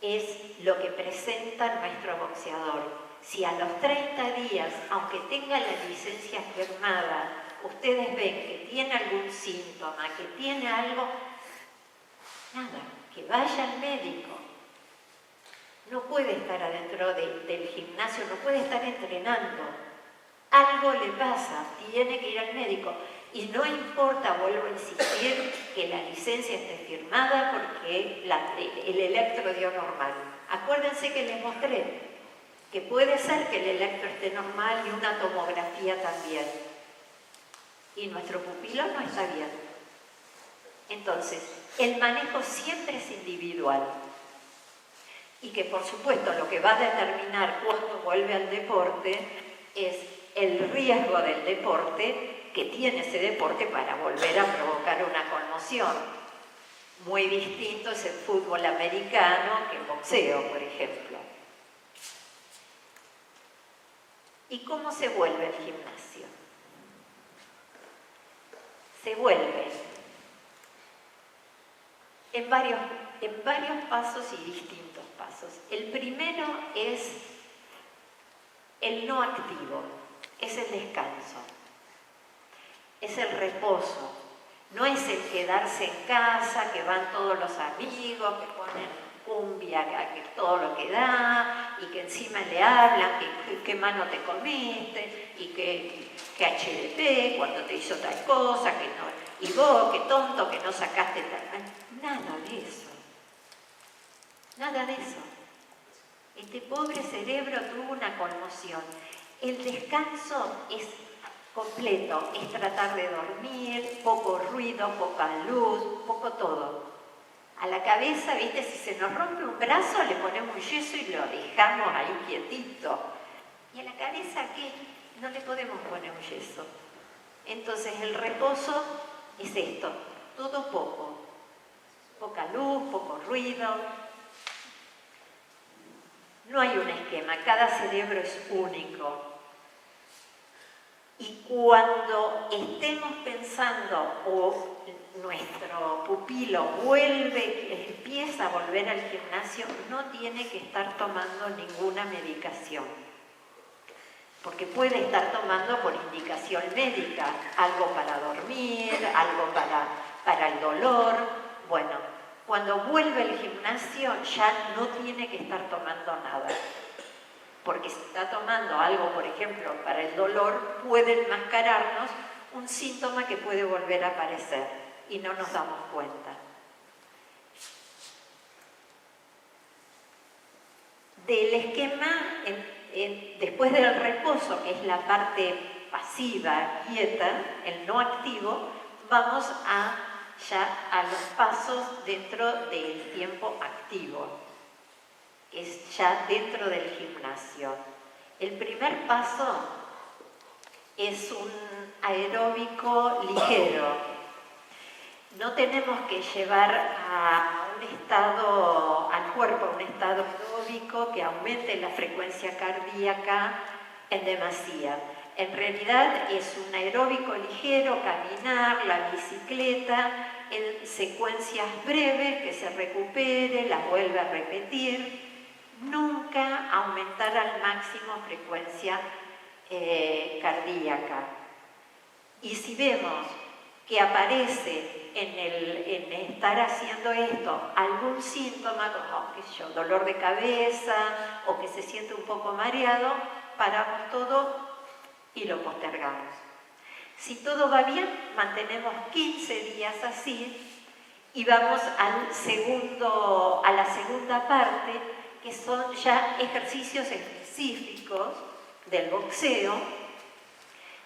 es lo que presenta nuestro boxeador. Si a los 30 días, aunque tenga la licencia firmada, ustedes ven que tiene algún síntoma, que tiene algo, nada, que vaya al médico. No puede estar adentro del gimnasio, no puede estar entrenando. Algo le pasa, tiene que ir al médico. Y no importa, vuelvo a insistir, que la licencia esté firmada porque el electro dio normal. Acuérdense que les mostré que puede ser que el electro esté normal y una tomografía también. Y nuestro pupilo no está bien. Entonces, el manejo siempre es individual. Y que por supuesto lo que va a determinar cuándo vuelve al deporte es el riesgo del deporte que tiene ese deporte para volver a provocar una conmoción. Muy distinto es el fútbol americano que el boxeo, por ejemplo. ¿Y cómo se vuelve el gimnasio? Se vuelve en varios pasos y distintos pasos. El primero es el no activo, es el descanso, es el reposo, no es el quedarse en casa, que van todos los amigos, que ponen cumbia, que todo lo que da, y que encima le hablan, que qué mano te comiste, y que HDP, cuando te hizo tal cosa, que no, y vos, qué tonto, que no sacaste tal. Nada de eso. Nada de eso. Este pobre cerebro tuvo una conmoción. El descanso es completo, es tratar de dormir, poco ruido, poca luz, poco todo. A la cabeza, ¿viste? Si se nos rompe un brazo, le ponemos un yeso y lo dejamos ahí quietito. ¿Y a la cabeza qué? No le podemos poner un yeso. Entonces el reposo es esto, todo poco. Poca luz, poco ruido. No hay un esquema, cada cerebro es único. Y cuando estemos pensando o nuestro pupilo empieza a volver al gimnasio, no tiene que estar tomando ninguna medicación. Porque puede estar tomando por indicación médica, algo para dormir, algo para el dolor. Bueno, cuando vuelve al gimnasio ya no tiene que estar tomando nada. porque si está tomando algo, por ejemplo, para el dolor, puede enmascararnos un síntoma que puede volver a aparecer y no nos damos cuenta. Del esquema, después del reposo, que es la parte pasiva, quieta, el no activo, vamos ya a los pasos dentro del tiempo activo, que es ya dentro del gimnasio. El primer paso es un aeróbico ligero. No tenemos que llevar al cuerpo a un estado aeróbico que aumente la frecuencia cardíaca en demasía. En realidad es un aeróbico ligero, caminar, la bicicleta, en secuencias breves, que se recupere, las vuelve a repetir. Nunca aumentar al máximo frecuencia cardíaca. Y si vemos que aparece en estar haciendo esto algún síntoma como, qué sé yo, dolor de cabeza o que se siente un poco mareado, paramos todo y lo postergamos. Si todo va bien, mantenemos 15 días así y vamos a la segunda parte, que son ya ejercicios específicos del boxeo.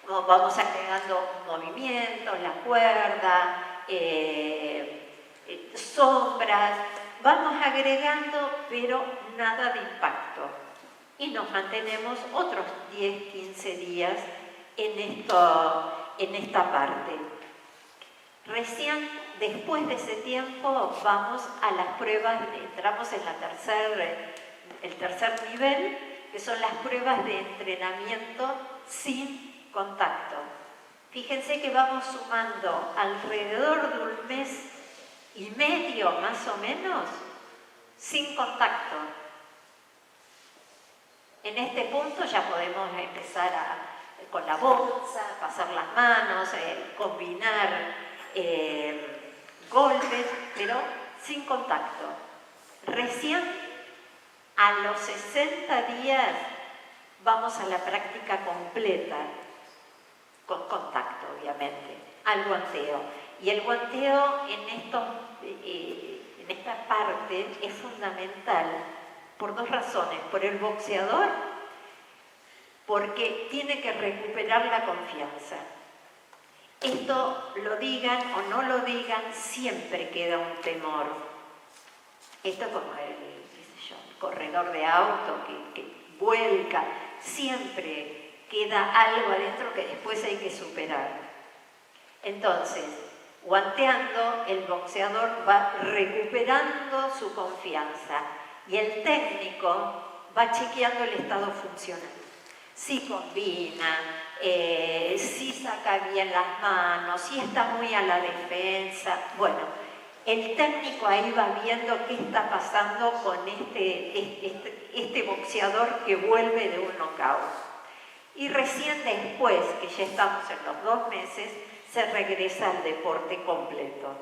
Vamos agregando movimientos, la cuerda, sombras, vamos agregando, pero nada de impacto. Y nos mantenemos otros 10-15 días en esta parte. Recién después de ese tiempo vamos a las pruebas, entramos en el tercer nivel, que son las pruebas de entrenamiento sin contacto. Fíjense que vamos sumando alrededor de un mes y medio más o menos sin contacto. En este punto ya podemos empezar con la bolsa, pasar las manos, combinar golpes, pero sin contacto. Recién a los 60 días vamos a la práctica completa, con contacto obviamente, al guanteo. Y el guanteo en esta parte es fundamental por dos razones. Por el boxeador, porque tiene que recuperar la confianza. Esto lo digan o no lo digan, siempre queda un temor. Esto es como el corredor de auto que vuelca, siempre queda algo adentro que después hay que superar. Entonces, guanteando, el boxeador va recuperando su confianza y el técnico va chequeando el estado funcional. Si combina, si saca bien las manos, si está muy a la defensa. Bueno, el técnico ahí va viendo qué está pasando con este boxeador que vuelve de un knockout. Y recién después, que ya estamos en los 2 meses, se regresa al deporte completo.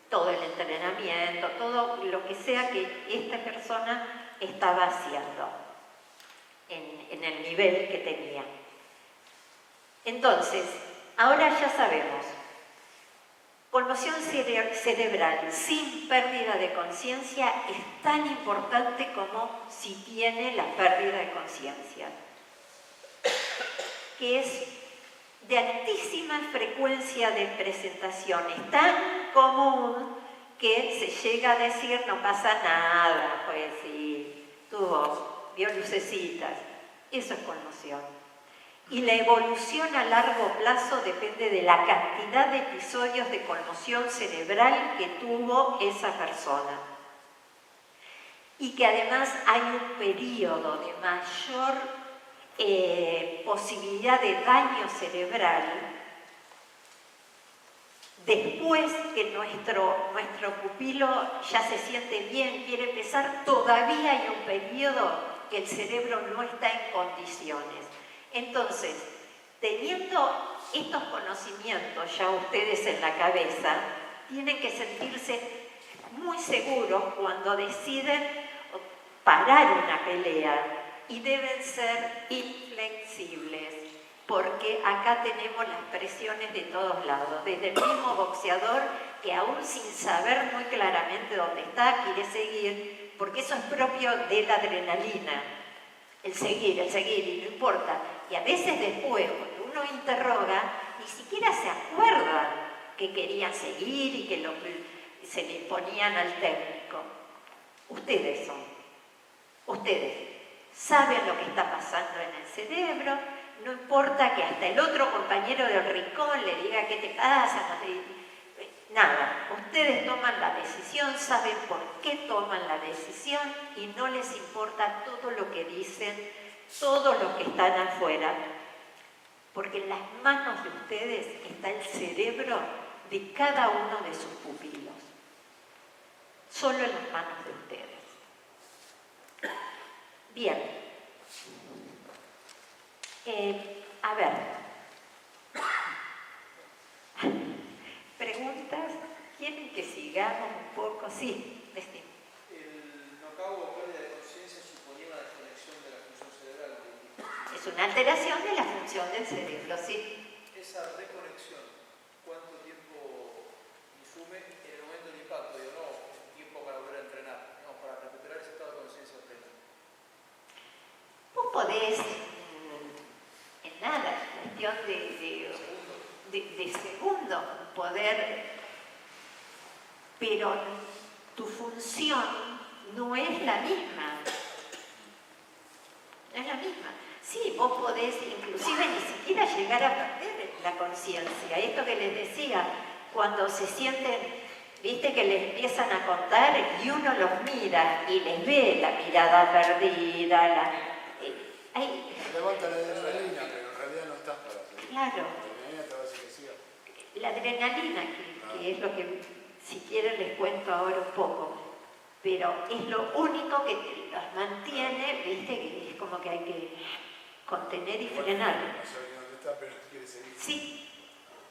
Todo el entrenamiento, todo lo que sea que esta persona estaba haciendo en el nivel que tenía. Entonces, ahora ya sabemos, conmoción cerebral sin pérdida de conciencia es tan importante como si tiene la pérdida de conciencia, que es de altísima frecuencia de presentación, es tan común que se llega a decir no pasa nada, pues sí, vio lucecitas. Eso es conmoción. Y la evolución a largo plazo depende de la cantidad de episodios de conmoción cerebral que tuvo esa persona. Y que además hay un periodo de mayor posibilidad de daño cerebral después que nuestro pupilo ya se siente bien, quiere empezar, todavía hay un periodo que el cerebro no está en condiciones. Entonces, teniendo estos conocimientos ya ustedes en la cabeza, tienen que sentirse muy seguros cuando deciden parar una pelea, y deben ser inflexibles, porque acá tenemos las presiones de todos lados, desde el mismo boxeador que aún sin saber muy claramente dónde está, quiere seguir, porque eso es propio de la adrenalina, el seguir, y no importa. Y a veces después, cuando uno interroga, ni siquiera se acuerdan que querían seguir y que se le ponían al técnico. Ustedes saben lo que está pasando en el cerebro, no importa que hasta el otro compañero del rincón le diga qué te pasa, nada, ustedes toman la decisión, saben por qué toman la decisión y no les importa todo lo que dicen todos los que están afuera, porque en las manos de ustedes está el cerebro de cada uno de sus pupilos, solo en las manos de ustedes. Bien, a ver, preguntas, ¿quieren que sigamos un poco? Sí, Destino. El knockout o pérdida de conciencia suponía una desconexión de la función cerebral. Es una alteración de la función del cerebro, sí. Esa reconexión, ¿cuánto tiempo insume en el momento del impacto? Digo, no, tiempo para volver a entrenar, no, para recuperar ese estado de conciencia plena. Vos podés, en nada, es cuestión de segundos, poder, pero tu función no es la misma. No es la misma. Sí, vos podés inclusive ni siquiera llegar a perder la conciencia. Esto que les decía, cuando se sienten, viste que les empiezan a contar y uno los mira y les ve la mirada perdida, Levanta la adrenalina, pero en realidad no estás para seguir. Claro. La adrenalina te va a decir que siga. La adrenalina, que es lo que, si quieren, les cuento ahora un poco, pero es lo único que los mantiene, viste, que es como que hay que contener y frenar. No sabe dónde está, pero quiere seguir. Sí,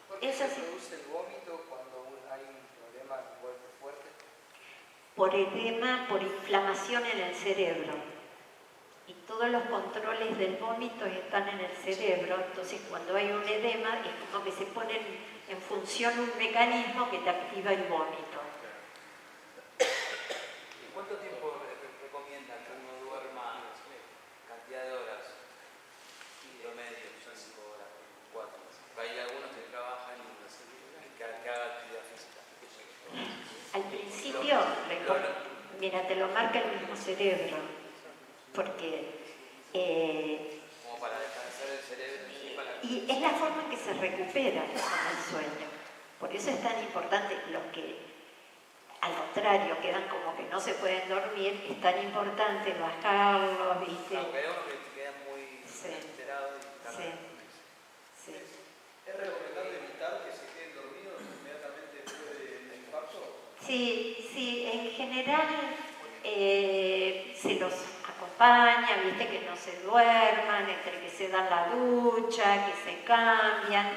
¿Por qué eso se sí. produce el vómito cuando hay un problema de golpe fuerte? Por edema, por inflamación en el cerebro. Y todos los controles del vómito están en el cerebro, entonces cuando hay un edema es como que se pone en función un mecanismo que te activa el vómito. ¿Cuánto tiempo recomienda que uno duerma cantidad de horas? Promedio, 5 horas, 4. Hay algunos que trabajan y que hagan actividad física. Al principio, mira, te lo marca el mismo cerebro, porque como para descansar el cerebro. y es la forma en que se recupera con el sueño. Por eso es tan importante, los que al contrario quedan como que no se pueden dormir, es tan importante bajarlos, ¿viste? Aunque hay unos que quedan muy Sí. alterados y tardan. Sí. ¿Es recomendable evitar que se queden dormidos inmediatamente después del impacto? Sí, en general se los acompaña, viste, que no se duerman, entre que se dan la ducha, que se cambian.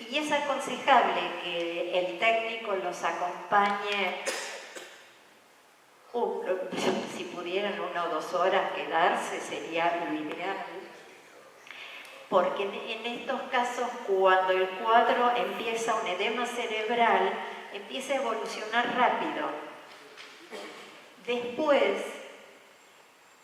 Y es aconsejable que el técnico los acompañe, si pudieran 1 o 2 horas quedarse sería lo ideal. Porque en estos casos, cuando el cuadro empieza un edema cerebral, empieza a evolucionar rápido. Después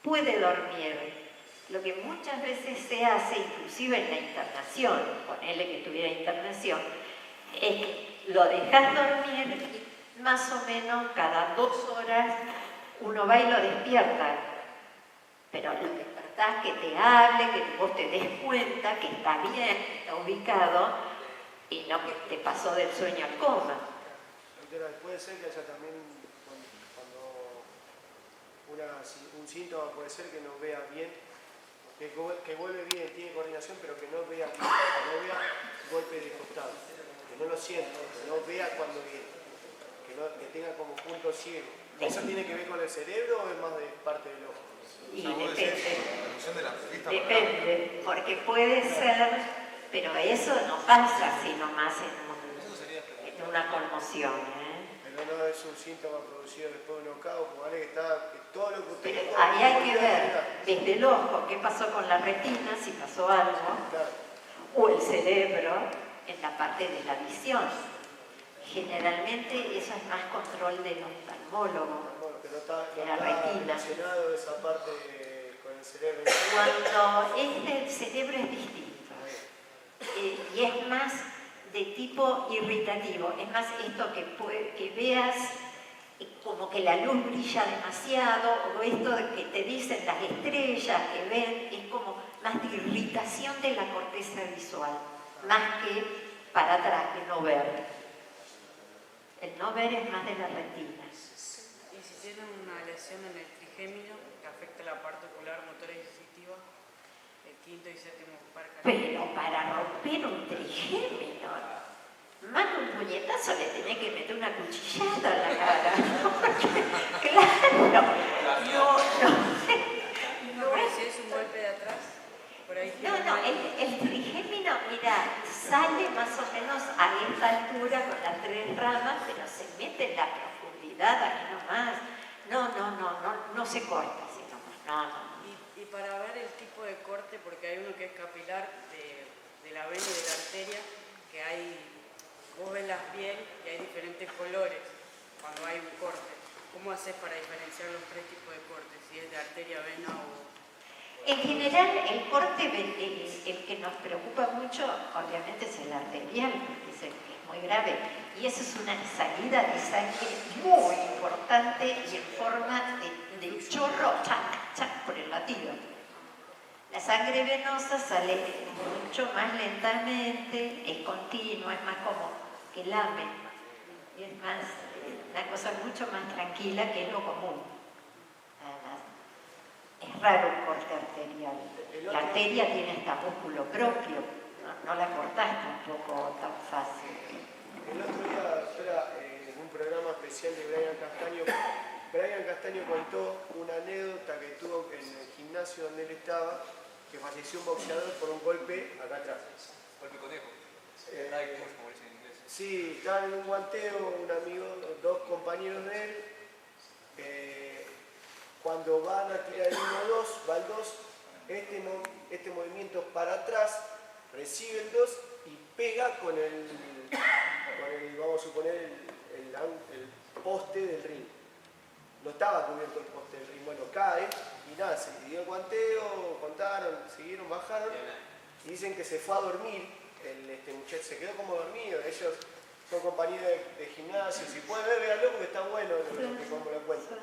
puede dormir. Lo que muchas veces se hace, inclusive en la internación, ponele que tuviera internación, es que lo dejas dormir y más o menos cada 2 horas uno va y lo despierta. Pero lo despertás, que te hable, que vos te des cuenta que está bien, que está ubicado y no que te pasó del sueño al coma. Puede ser que haya también, cuando un síntoma puede ser que no vea bien, que vuelve bien, tiene coordinación, pero que no vea bien, que no vea golpe de costado, que no lo sienta, que no vea cuando viene, que tenga como punto ciego. ¿Eso tiene que ver con el cerebro o es más de parte del ojo? Y depende, porque puede ser, pero eso no pasa así nomás en una conmoción. Pero no es un síntoma producido después de un knockout, como alguien que está, que todo lo que usted... Pero ahí hay que ver. desde el ojo, qué pasó con la retina, si pasó algo, Claro. o el cerebro en la parte de la visión. Generalmente eso es más control del oftalmólogo, Bueno, pero está de la retina. relacionado esa parte con el cerebro. Cuando es del cerebro es distinto. Y es más de tipo irritativo. Es más esto que veas como que la luz brilla demasiado, o esto de que te dicen las estrellas que ven, es como más de irritación de la corteza visual, más que para atrás, que no ver. El no ver es más de la retina. Y si tienen una lesión en el trigémino que afecta la parte ocular, motora y digestiva, el quinto y séptimo par cardíaco. Pero para romper un trigémino, más que un puñetazo le tenés que meter una cuchillada en la cara. Claro, No, pero si es un golpe de atrás, por ahí no, el trigémino, mira, sale más o menos a esta altura con las 3 ramas, pero se mete en la profundidad aquí nomás. No se corta así nomás, no. Y para ver el tipo de corte, porque hay uno que es capilar de la vena y de la arteria, que hay, vos ves la piel y hay diferentes colores cuando hay un corte. ¿Cómo haces para diferenciar los 3 tipos de cortes? Si es de arteria, vena o... En general, el corte, el que nos preocupa mucho, obviamente es el arterial, porque es el que es muy grave. Y eso es una salida de sangre muy importante y en forma de chorro, chac, chac, por el latido. La sangre venosa sale mucho más lentamente, es continua, es más como que lame. Y es más, una cosa mucho más tranquila que es lo común. Además, es raro el corte arterial. La arteria tiene hasta músculo propio, no la cortás tampoco tan fácil. El otro día, en un programa especial de Brian Castaño contó una anécdota que tuvo en el gimnasio donde él estaba, que falleció un boxeador por un golpe acá atrás. Golpe conejo. Eh, Como dicen en inglés. Sí, estaban en un guanteo, un amigo, 2 compañeros de él. Cuando van a tirar el 1-2, va el 2, este movimiento para atrás, recibe el 2 y pega con el vamos a suponer, el poste del ring. No estaba cubierto el poste del ring, bueno, cae y nada, se dio el guanteo, contaron, siguieron, bajaron y dicen que se fue a dormir, este muchacho se quedó como dormido, ellos son compañeros de gimnasio, si pueden ver, véanlo porque está bueno como lo cuento.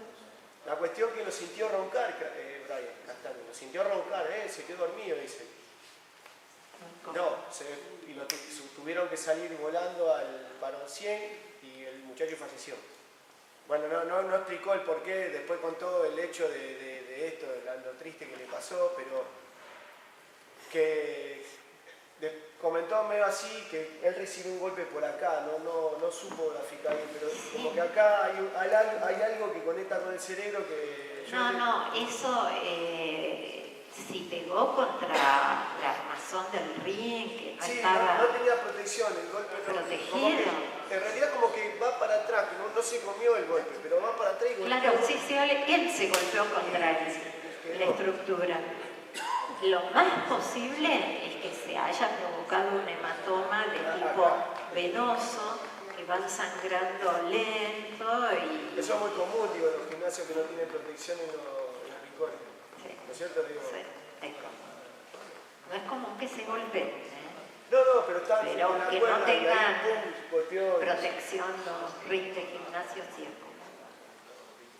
La cuestión que lo sintió roncar, Brian Castaño, lo sintió roncar, se quedó dormido, dice. No, tuvieron que salir volando al Parón 100 y el muchacho falleció. Bueno, no explicó el porqué, después contó el hecho de esto, de lo triste que le pasó, pero que comentó medio así que él recibió un golpe por acá, no supo graficar bien, pero como que acá hay algo que conecta con el cerebro que... Eso si pegó contra la armazón del ring, que no estaba... no tenía protección, el golpe protegido. En realidad como que va para atrás, que no se comió el golpe, pero va para atrás y golpeó. Claro, sí, él se golpeó contra la estructura. Lo más posible es que se haya provocado un hematoma de tipo venoso, que van sangrando lento y... Eso es muy común, digo, en los gimnasios que no tienen protección en los rincones. Sí. ¿No es cierto? Digo, Sí, es común. No es común que se golpeen, no, pero está pero en la que cuerda no y ahí, tengan pum, golpeó. protección los rings de gimnasio, sí es común.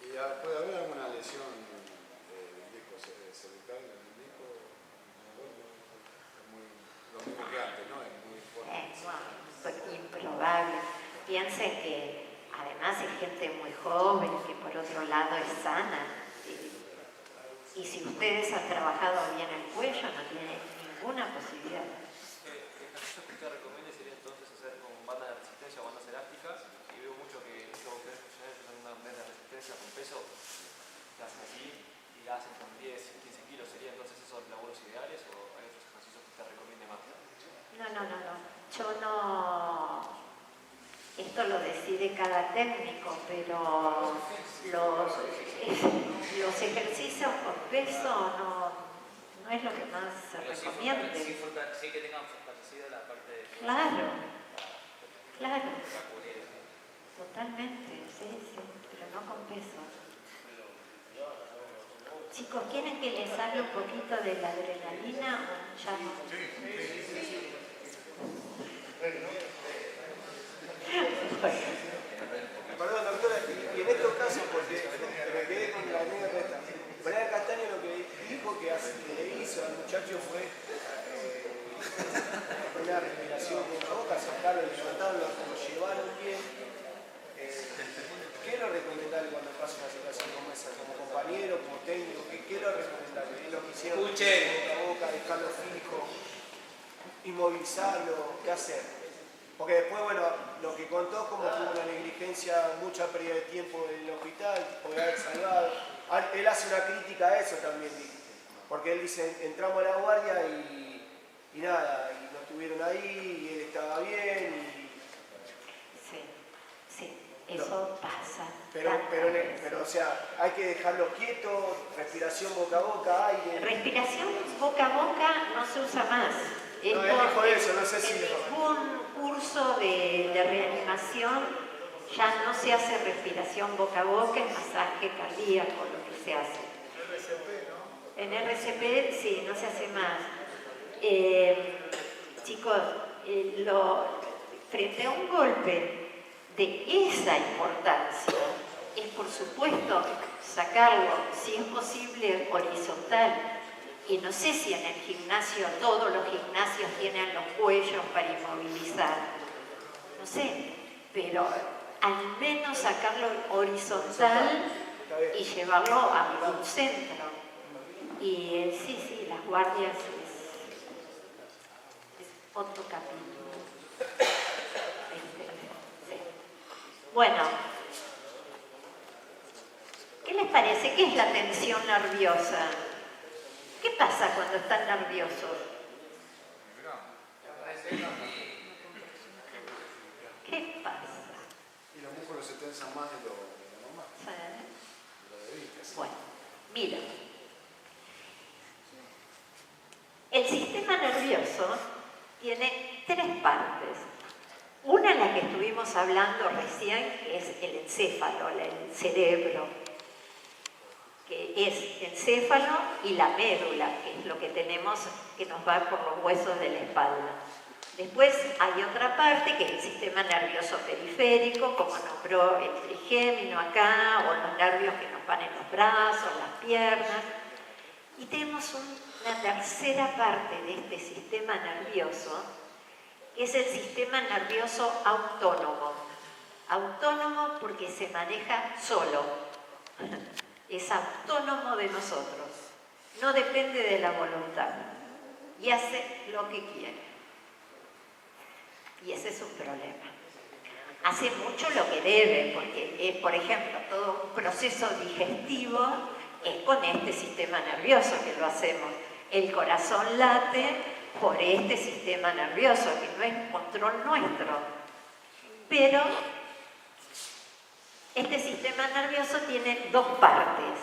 ¿Y puede haber alguna lesión del disco cervical en el disco? Lo mismo que antes, ¿no? Es muy fuerte. Improbable. Piensen que además es gente muy joven, que por otro lado es sana. Y si ustedes han trabajado bien el cuello, no tienen ninguna posibilidad. El ejercicio que usted recomienda sería entonces hacer con bandas de resistencia o bandas elásticas, y veo mucho que muchos boxeadores profesionales usan una banda de resistencia con peso, que hacen así y la hacen con 10, 15 kilos. ¿Serían entonces esos labores ideales o hay otros ejercicios que usted recomiende más? No. Yo no... Esto esto lo decide cada técnico, pero los ejercicios con peso no es lo que más se recomienda. Sí que tengan fortalecida la parte de... Claro. Totalmente, sí, pero no con peso. Chicos, ¿quieren que les hable un poquito de la adrenalina o ya no? Perdón, doctora, y en estos casos, porque me quedé con la anécdota, Brian Castaño lo que dijo que le hizo al muchacho fue una respiración con la boca, sacarlo, levantarlo, como llevaron bien. ¿Qué es lo recomendable cuando pasa una situación como esa? Como compañero, como técnico, ¿qué es lo recomendable? ¿Es lo que hicieron? Escuchen. La boca, dejarlo fijo, inmovilizarlo, ¿qué hacer? Porque después, bueno, lo que contó como tuvo una negligencia, mucha pérdida de tiempo en el hospital, podría haber salvado. Él hace una crítica a eso también, porque él dice, entramos a la guardia y nada, y nos tuvieron ahí, y él estaba bien. Sí, eso pasa. Pero, o sea, hay que dejarlo quieto, respiración boca a boca, aire. Respiración boca a boca no se usa más. No, él dijo eso, no sé si... En ningún curso de reanimación ya no se hace respiración boca a boca, es masaje cardíaco lo que se hace. En RCP sí, no se hace más. Chicos, frente a un golpe de esa importancia, es por supuesto sacarlo, si es posible, horizontal. Y no sé si en el gimnasio, todos los gimnasios tienen los cuellos para inmovilizar. No sé, pero al menos sacarlo horizontal y llevarlo a un centro. Y sí, las guardias es otro capítulo. Sí. Bueno, ¿qué les parece? ¿Qué es la tensión nerviosa? ¿Qué pasa cuando están nerviosos? ¿Qué pasa? Y los músculos se tensan más de lo normal. ¿Sí? Bueno, mira. El sistema nervioso tiene tres partes. Una, la que estuvimos hablando recién, que es el encéfalo, el cerebro, que es el céfalo y la médula, que es lo que tenemos que nos va por los huesos de la espalda. Después hay otra parte que es el sistema nervioso periférico, como nombró el trigémino acá, o los nervios que nos van en los brazos, las piernas. Y tenemos una tercera parte de este sistema nervioso, que es el sistema nervioso autónomo. Autónomo porque se maneja solo. Es autónomo de nosotros, no depende de la voluntad y hace lo que quiere. Y ese es un problema. Hace mucho lo que debe, porque, por ejemplo, todo un proceso digestivo es con este sistema nervioso que lo hacemos. El corazón late por este sistema nervioso, que no es control nuestro. Pero este sistema nervioso tiene dos partes.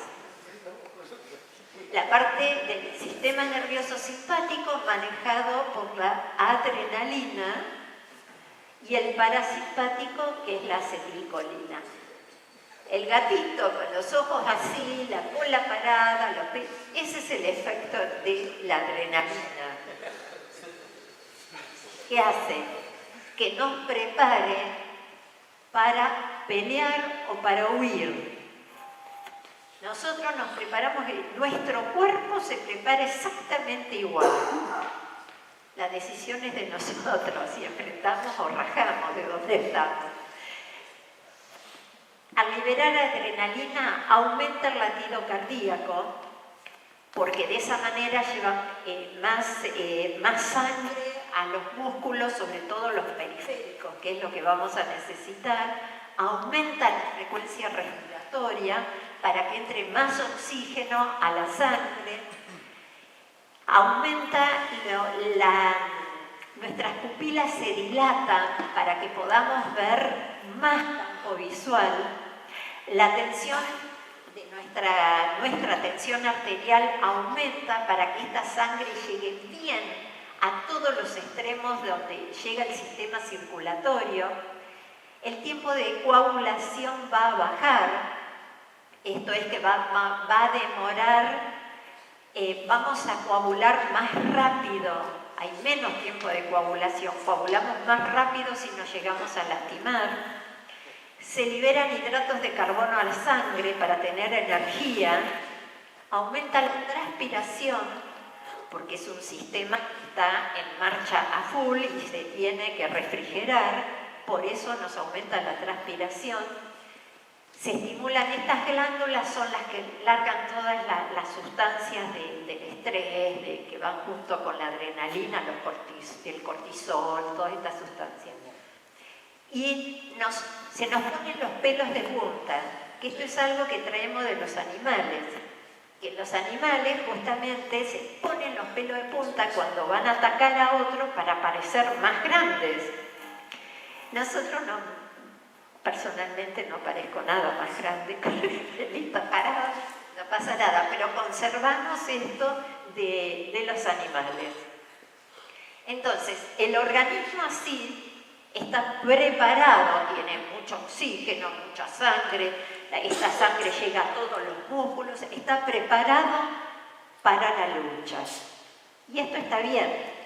La parte del sistema nervioso simpático manejado por la adrenalina y el parasimpático, que es la acetilcolina. El gatito con los ojos así, la cola parada, ese es el efecto de la adrenalina. ¿Qué hace? Que nos prepare para pelear o para huir. Nosotros nos preparamos, nuestro cuerpo se prepara exactamente igual. La decisión es de nosotros, si enfrentamos o rajamos de donde estamos. Al liberar adrenalina aumenta el latido cardíaco, porque de esa manera lleva más sangre a los músculos, sobre todo los periféricos, que es lo que vamos a necesitar. Aumenta la frecuencia respiratoria para que entre más oxígeno a la sangre. Aumenta nuestras pupilas se dilatan para que podamos ver más campo visual, la tensión de nuestra tensión arterial aumenta para que esta sangre llegue bien a todos los extremos donde llega el sistema circulatorio. El tiempo de coagulación va a bajar, esto es que va a demorar, vamos a coagular más rápido, hay menos tiempo de coagulación, coagulamos más rápido si nos llegamos a lastimar. Se liberan hidratos de carbono a la sangre para tener energía, aumenta la transpiración, porque es un sistema que está en marcha a full y se tiene que refrigerar, por eso nos aumenta la transpiración. Se estimulan estas glándulas, son las que largan todas las sustancias del estrés, que van junto con la adrenalina, el cortisol, todas estas sustancias. Y se nos ponen los pelos de punta, que esto es algo que traemos de los animales. Que los animales justamente se ponen los pelos de punta cuando van a atacar a otro para parecer más grandes. Nosotros no, personalmente no parezco nada más grande con el pelito parado, no pasa nada, pero conservamos esto de los animales. Entonces, el organismo así está preparado, tiene mucho oxígeno, mucha sangre, esta sangre llega a todos los músculos, está preparado para la lucha. Y esto está bien.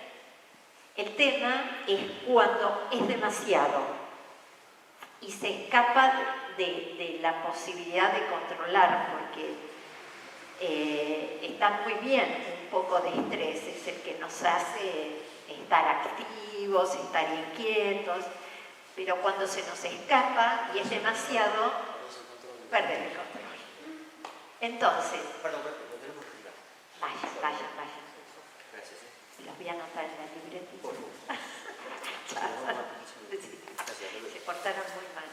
El tema es cuando es demasiado y se escapa de la posibilidad de controlar, porque está muy bien un poco de estrés, es el que nos hace estar activos, estar inquietos, pero cuando se nos escapa y es demasiado, perder el control. Entonces, vaya. Gracias. Los voy a anotar en la libretita. Se portaron muy mal.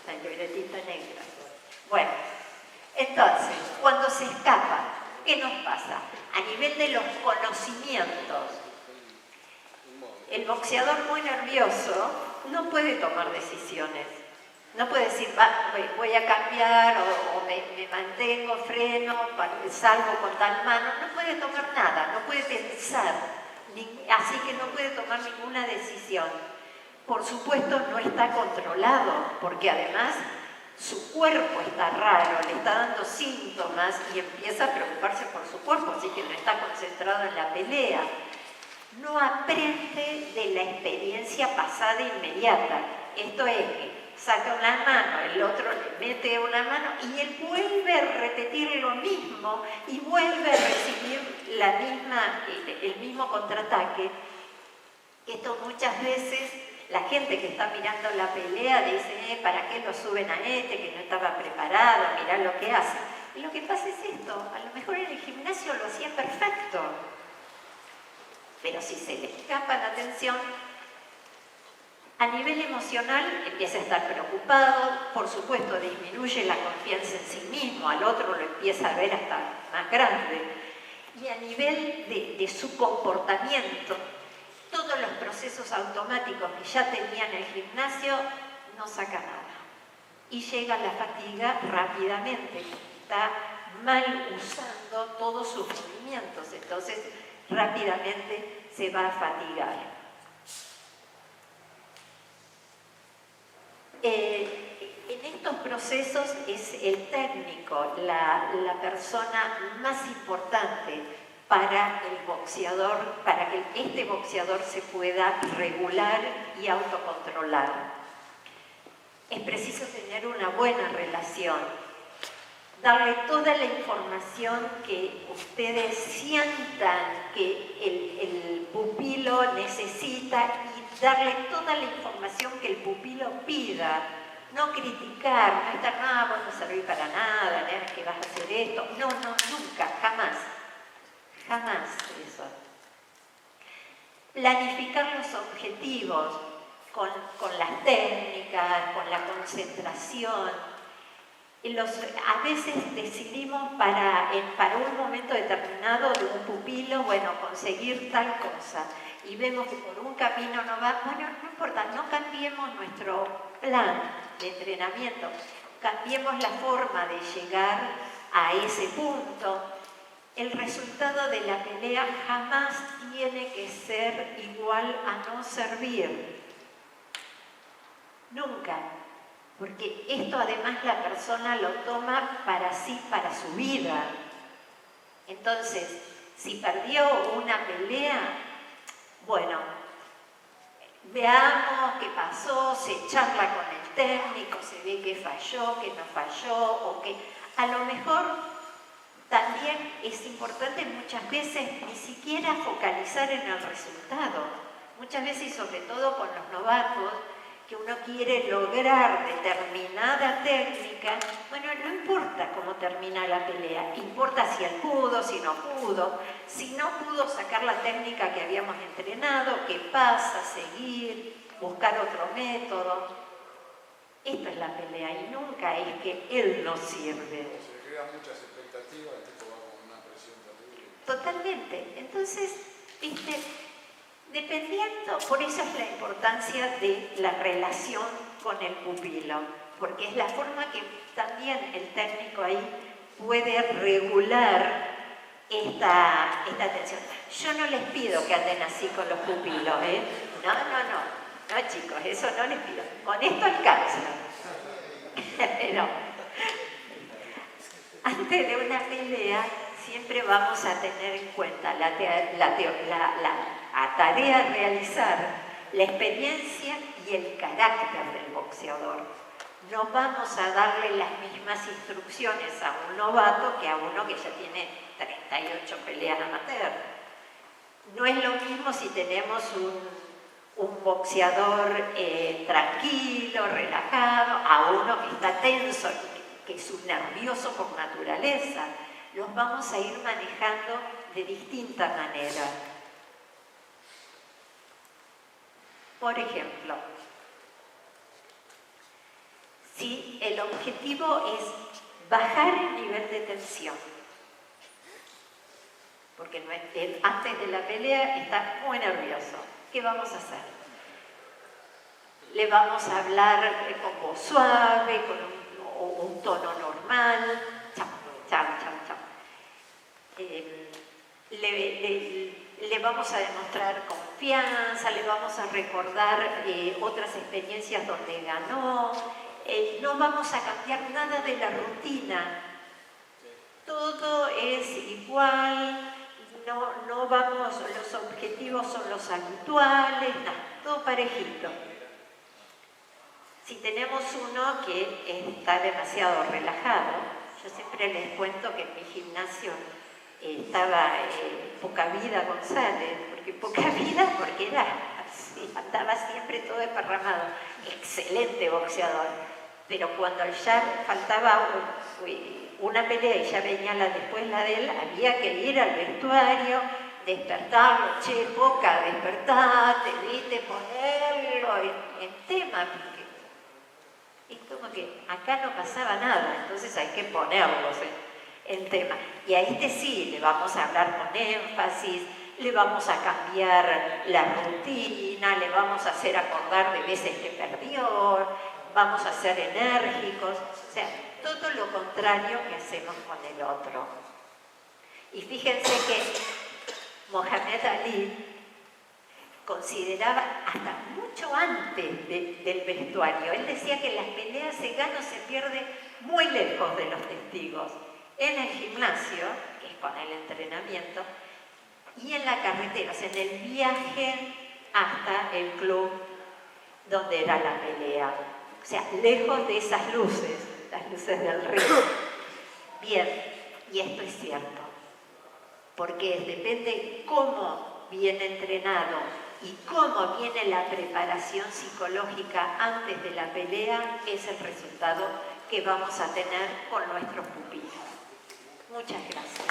La libretita negra. Bueno, entonces, cuando se escapa, ¿qué nos pasa? A nivel de los conocimientos, el boxeador muy nervioso no puede tomar decisiones. No puede decir, voy a cambiar o me mantengo, freno, salgo con tal mano. No puede tomar nada, no puede pensar, así que no puede tomar ninguna decisión. Por supuesto, no está controlado, porque además su cuerpo está raro, le está dando síntomas y empieza a preocuparse por su cuerpo, así que no está concentrado en la pelea. No aprende de la experiencia pasada inmediata. Esto es que saca una mano, el otro le mete una mano y él vuelve a repetir lo mismo y vuelve a recibir el mismo contraataque. Esto muchas veces la gente que está mirando la pelea dice, ¿para qué lo suben a este que no estaba preparado? Mirá lo que hace. Y lo que pasa es esto, a lo mejor en el gimnasio lo hacía perfecto, pero si se le escapa la atención, a nivel emocional empieza a estar preocupado, por supuesto disminuye la confianza en sí mismo, al otro lo empieza a ver hasta más grande. Y a nivel de su comportamiento, todos los procesos automáticos que ya tenía en el gimnasio no saca nada. Y llega la fatiga rápidamente, está mal usando todos sus movimientos, entonces rápidamente se va a fatigar. En estos procesos es el técnico, la persona más importante para el boxeador, para que este boxeador se pueda regular y autocontrolar. Es preciso tener una buena relación, darle toda la información que ustedes sientan que el pupilo necesita y darle toda la información que el pupilo pida. No criticar, no estar, vos no servís para nada, ¿no? Que vas a hacer esto. No, nunca, jamás. Jamás eso. Planificar los objetivos con las técnicas, con la concentración. A veces decidimos para un momento determinado de un pupilo, bueno, conseguir tal cosa, y vemos que por un camino no va, bueno, no importa, no cambiemos nuestro plan de entrenamiento, cambiemos la forma de llegar a ese punto. El resultado de la pelea jamás tiene que ser igual a no servir. Nunca. Porque esto además la persona lo toma para sí, para su vida. Entonces, si perdió una pelea, bueno, veamos qué pasó, se charla con el técnico, se ve que falló, que no falló, o que a lo mejor también es importante muchas veces ni siquiera focalizar en el resultado. Muchas veces, sobre todo con los novatos, que uno quiere lograr determinada técnica, bueno, no importa cómo termina la pelea, importa si él pudo, si no pudo sacar la técnica que habíamos entrenado, qué pasa, seguir, buscar otro método. Esto es la pelea y nunca es que él no sirve. Se crean muchas expectativas, el tipo va con una presión terrible. Totalmente. Entonces, ¿viste? Dependiendo, por eso es la importancia de la relación con el pupilo, porque es la forma que también el técnico ahí puede regular esta tensión. Yo no les pido que anden así con los pupilos, ¿eh? No, chicos, eso no les pido. Con esto alcanza. No. Antes de una pelea, siempre vamos a tener en cuenta la tarea a realizar, la experiencia y el carácter del boxeador. No vamos a darle las mismas instrucciones a un novato que a uno que ya tiene 38 peleas amateur. No es lo mismo si tenemos un boxeador tranquilo, relajado, a uno que está tenso, que es un nervioso por naturaleza. Los vamos a ir manejando de distinta manera. Por ejemplo, si el objetivo es bajar el nivel de tensión, porque antes de la pelea está muy nervioso, ¿qué vamos a hacer? Le vamos a hablar con voz suave, con un tono normal, chao. Le vamos a demostrar confianza, le vamos a recordar otras experiencias donde ganó. No vamos a cambiar nada de la rutina. Todo es igual, no vamos, los objetivos son los habituales, todo parejito. Si tenemos uno que está demasiado relajado, yo siempre les cuento que en mi gimnasio estaba Poca Vida González, porque era así, andaba siempre todo desparramado, excelente boxeador, pero cuando ya faltaba una pelea y ya venía después la de él, había que ir al vestuario, despertarlo, che, Poca, despertate, viste, ponerlo en tema, porque es como que acá no pasaba nada, entonces hay que ponerlos en tema. Y a este sí, le vamos a hablar con énfasis, le vamos a cambiar la rutina, le vamos a hacer acordar de veces que perdió, vamos a ser enérgicos, o sea, todo lo contrario que hacemos con el otro. Y fíjense que Mohamed Ali consideraba hasta mucho antes del vestuario. Él decía que las peleas se gana o se pierde muy lejos de los testigos. En el gimnasio, que es con el entrenamiento, y en la carretera, o sea, en el viaje hasta el club donde era la pelea. O sea, lejos de esas luces, las luces del río. Bien, y esto es cierto, porque depende cómo viene entrenado y cómo viene la preparación psicológica antes de la pelea, es el resultado que vamos a tener con nuestros pupilos. Muchas gracias.